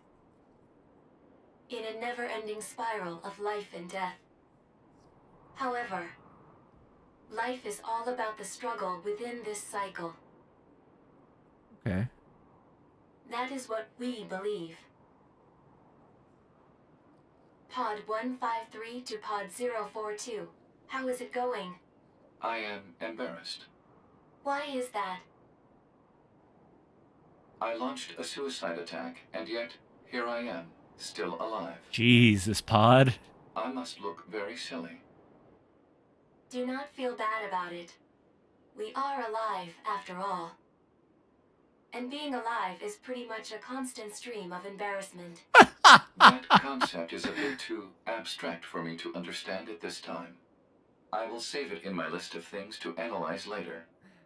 in a never-ending spiral of life and death. However, life is all about the struggle within this cycle. Okay. That is what we believe. Pod 153 to Pod 042. How is it going? I am embarrassed. Why is that? I launched a suicide attack, and yet, here I am, still alive. Jesus, Pod. I must look very silly. Do not feel bad about it. We are alive, after all. And being alive is pretty much a constant stream of embarrassment. That concept is a bit too abstract for me to understand at this time. I will save it in my list of things to analyze later.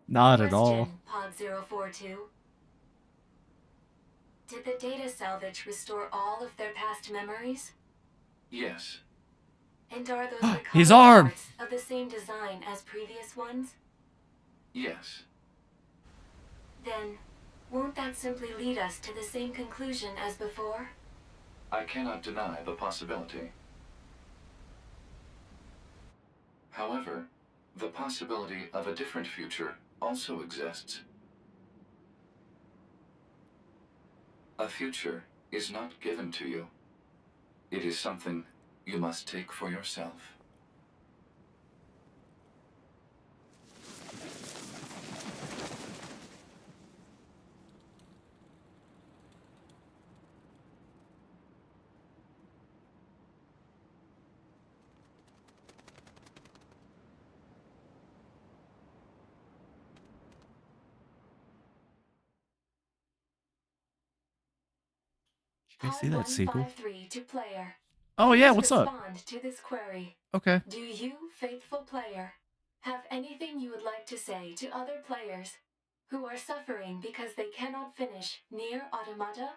Not at all. Question, Pod 042. Did the data salvage restore all of their past memories? Yes. And are those recovered His arm! parts of the same design as previous ones? Yes. Then, won't that simply lead us to the same conclusion as before? I cannot deny the possibility. However, the possibility of a different future also exists. A future is not given to you. It is something you must take for yourself. You guys see that sequel? 153 to player. Oh yeah, Please what's up? respond to this query. Okay. Do you, faithful player, have anything you would like to say to other players who are suffering because they cannot finish NieR Automata?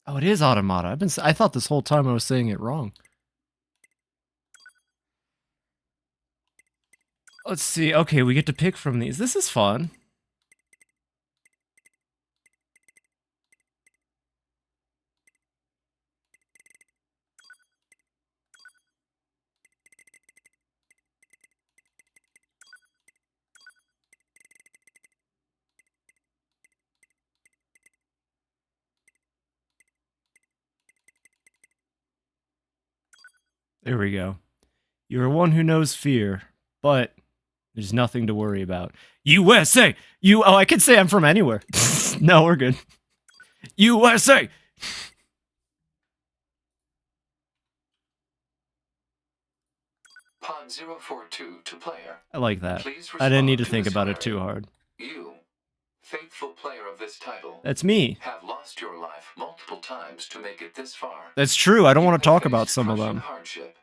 Oh, it is Automata. I thought this whole time I was saying it wrong. Let's see. Okay, we get to pick from these. This is fun. There we go. You are one who knows fear, but there's nothing to worry about. USA! Oh, I can say I'm from anywhere. No, we're good. USA! Pod 042 to player. I like that. Please I didn't need to respond think this about it query. too hard. You, faithful player of this title, That's me. have lost your life multiple times to make it this far. That's true. I don't You want to have talk about faced some of crushing them. hardship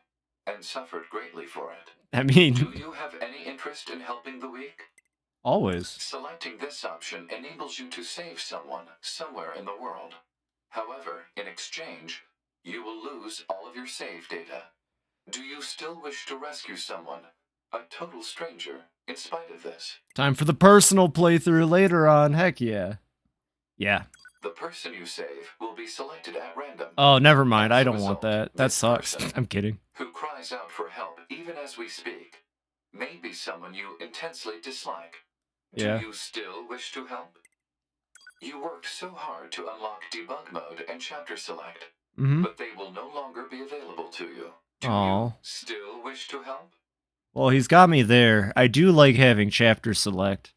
and suffered greatly for it. I mean, Do you have any interest in helping the weak? always. Selecting this option enables you to save someone somewhere in the world. However, in exchange, you will lose all of your save data. Do you still wish to rescue someone, a total stranger, in spite of this? Time for the personal playthrough later on. Heck yeah. Yeah. The person you save will be selected at random. Oh, never mind. As I a don't want result, that. That this sucks. person, I'm kidding. who cries out for help even as we speak, may be someone you intensely dislike. Yeah. Do you still wish to help? You worked so hard to unlock debug mode and chapter select, Mm-hmm. but they will no longer be available to you. Do Aw. you still wish to help? Well, he's got me there. I do like having chapter select.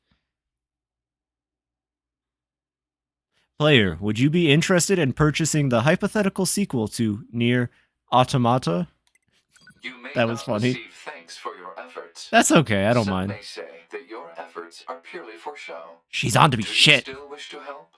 Player, would you be interested in purchasing the hypothetical sequel to NieR Automata? You may That was not funny. receive thanks for your efforts. That's okay. I don't Some mind. may say that your efforts are purely for show. She's on to me. Do you Shit. still wish to help?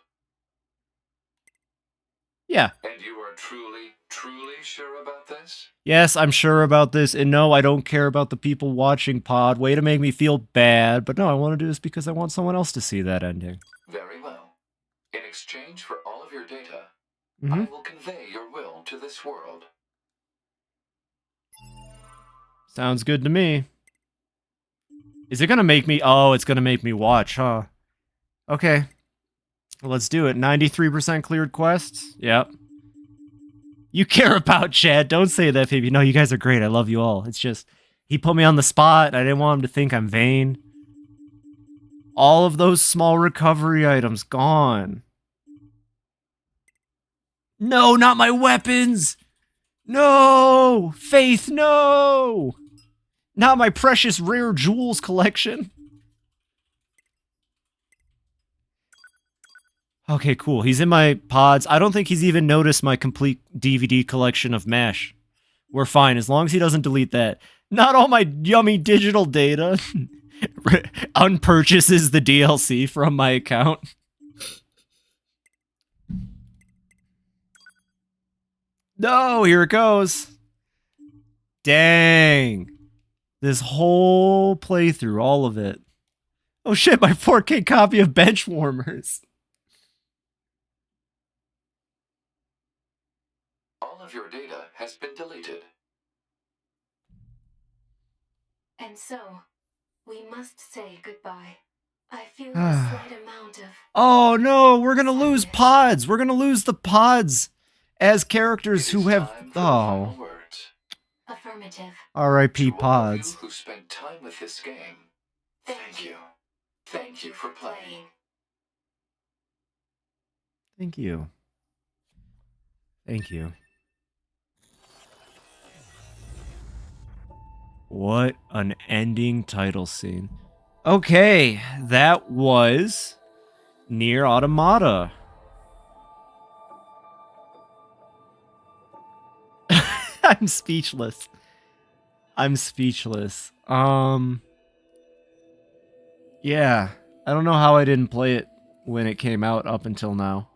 Yeah. And you are truly, truly sure about this? Yes, I'm sure about this. And no, I don't care about the people watching Pod. Way to make me feel bad. But no, I want to do this because I want someone else to see that ending. Very well. In exchange for all of your data, Mm-hmm. I will convey your will to this world. Sounds good to me. Is it gonna make me... Oh, it's gonna make me watch, huh? Okay. Let's do it. 93% cleared quests? Yep. You care about Chad. Don't say that, Phoebe. No, you guys are great. I love you all. It's just... He put me on the spot. I didn't want him to think I'm vain. All of those small recovery items gone. No, not my weapons! No! Faith, no! Not my precious rare jewels collection. Okay, cool. He's in my pods. I don't think he's even noticed my complete DVD collection of MASH. We're fine, as long as he doesn't delete that. Not all my yummy digital data. Unpurchases the DLC from my account. No, here it goes. Dang. This whole playthrough, all of it. Oh shit, my 4K copy of Benchwarmers. All of your data has been deleted. And so, we must say goodbye. I feel a slight amount of... Oh no, we're gonna lose pods. We're gonna lose the pods as characters who have... Oh. Affirmative. R.I.P. To all of you pods. who spent time with this game, thank you. Thank you for playing. Thank you. Thank you. What an ending title scene. Okay, that was NieR Automata. I'm speechless. I'm speechless. Yeah, I don't know how I didn't play it when it came out up until now.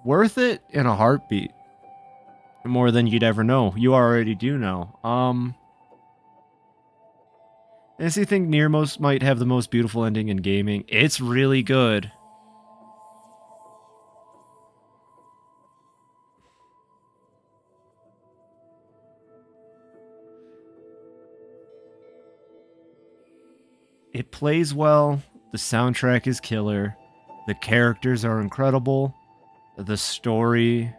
Worth it in a heartbeat. More than you'd ever know. You already do know. I honestly think NieR might have the most beautiful ending in gaming. It's really good. It plays well. The soundtrack is killer. The characters are incredible. The story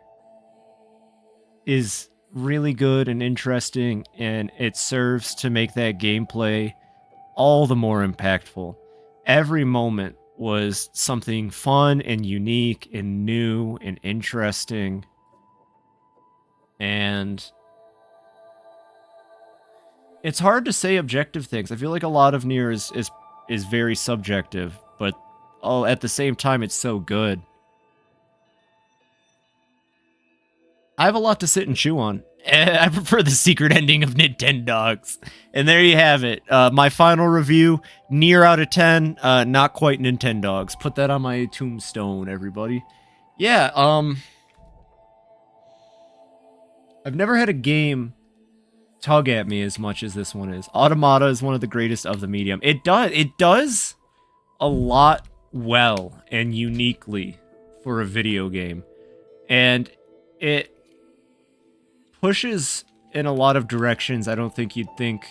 is really good and interesting, and it serves to make that gameplay all the more impactful. Every moment was something fun and unique and new and interesting. And it's hard to say objective things. I feel like a lot of NieR is very subjective, but at the same time, it's so good. I have a lot to sit and chew on. I prefer the secret ending of Nintendogs. And there you have it. My final review, NieR out of 10, not quite Nintendogs. Put that on my tombstone, everybody. Yeah, I've never had a game tug at me as much as this one is. Automata is one of the greatest of the medium. It does a lot well and uniquely for a video game. And it pushes in a lot of directions I don't think you'd think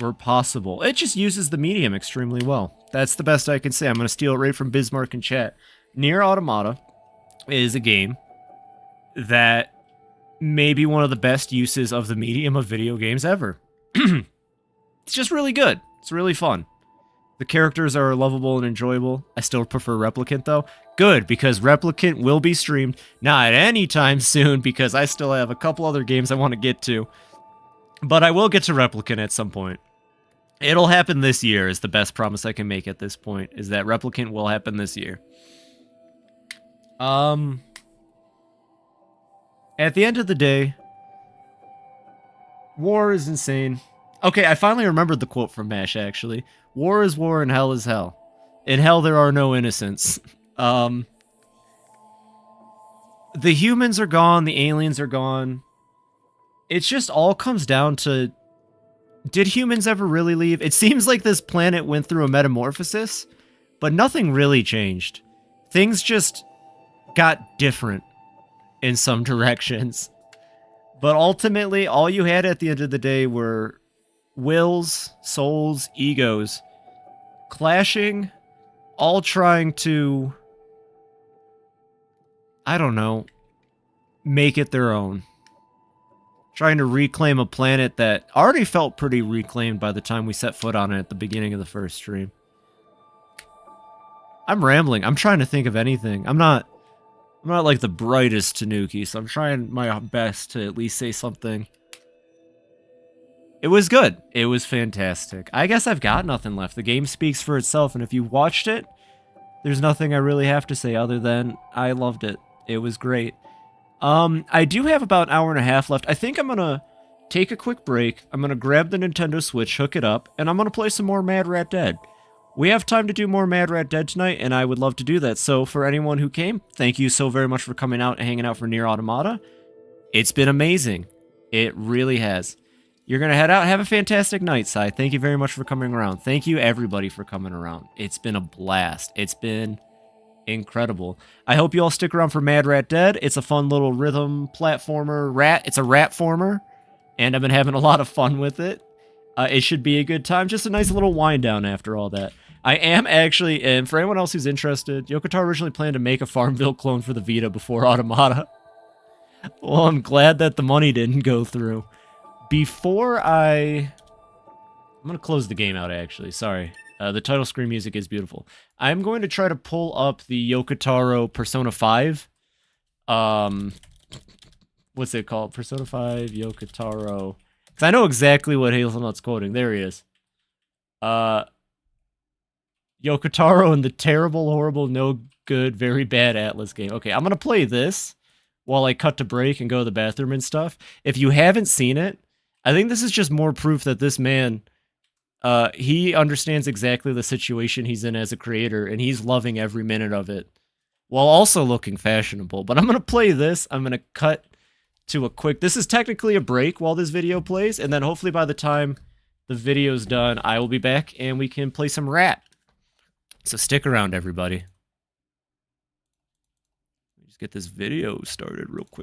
were possible. It just uses the medium extremely well. That's the best I can say. I'm going to steal it right from Bismarck in chat. NieR Automata is a game that may be one of the best uses of the medium of video games ever. It's just really good. It's really fun. The characters are lovable and enjoyable. I still prefer Replicant, though. Good, because Replicant will be streamed. Not anytime soon, because I still have a couple other games I want to get to. But I will get to Replicant at some point. It'll happen this year, is the best promise I can make at this point, is that Replicant will happen this year. At the end of the day, war is insane. Okay, I finally remembered the quote from MASH, actually. War is war and hell is hell. In hell there are no innocents. The humans are gone, the aliens are gone. It just all comes down to, did humans ever really leave? It seems like this planet went through a metamorphosis, but nothing really changed. Things just got different in some directions. But ultimately, all you had at the end of the day were wills, souls, egos, clashing, all trying to, I don't know, make it their own. Trying to reclaim a planet that already felt pretty reclaimed by the time we set foot on it at the beginning of the first stream. I'm rambling. I'm trying to think of anything. I'm not like the brightest Tanuki, so I'm trying my best to at least say something. It was good. It was fantastic. I guess I've got nothing left. The game speaks for itself, and if you watched it, there's nothing I really have to say other than I loved it. It was great. I do have about an hour and a half left. I think I'm gonna take a quick break. I'm gonna grab the Nintendo Switch, hook it up, and I'm gonna play some more Mad Rat Dead. We have time to do more Mad Rat Dead tonight, and I would love to do that. So for anyone who came, thank you so very much for coming out and hanging out for NieR Automata. It's been amazing. It really has. You're gonna head out. Have a fantastic night, Sai. Thank you very much for coming around. Thank you, everybody, for coming around. It's been a blast. It's been incredible. I hope you all stick around for Mad Rat Dead. It's a fun little rhythm platformer rat. It's a rat-former, and I've been having a lot of fun with it. It should be a good time. Just a nice little wind down after all that. I am actually, and for anyone else who's interested, Yokotaro originally planned to make a Farmville clone for the Vita before Automata. Well, I'm glad that the money didn't go through. Before I'm going to close the game out, actually. Sorry. The title screen music is beautiful. I'm going to try to pull up the Yokotaro Persona 5. What's it called? Persona 5 Yokotaro. Because I know exactly what Hazelnut's quoting. There he is. Yokotaro and the terrible, horrible, no good, very bad Atlas game. Okay, I'm going to play this while I cut to break and go to the bathroom and stuff. If you haven't seen it, I think this is just more proof that this man, he understands exactly the situation he's in as a creator, and he's loving every minute of it, while also looking fashionable. But I'm going to play this. I'm going to cut to a quick... This is technically a break while this video plays, and then hopefully by the time the video's done, I will be back, and we can play some Rat. So stick around, everybody. Just get this video started real quick.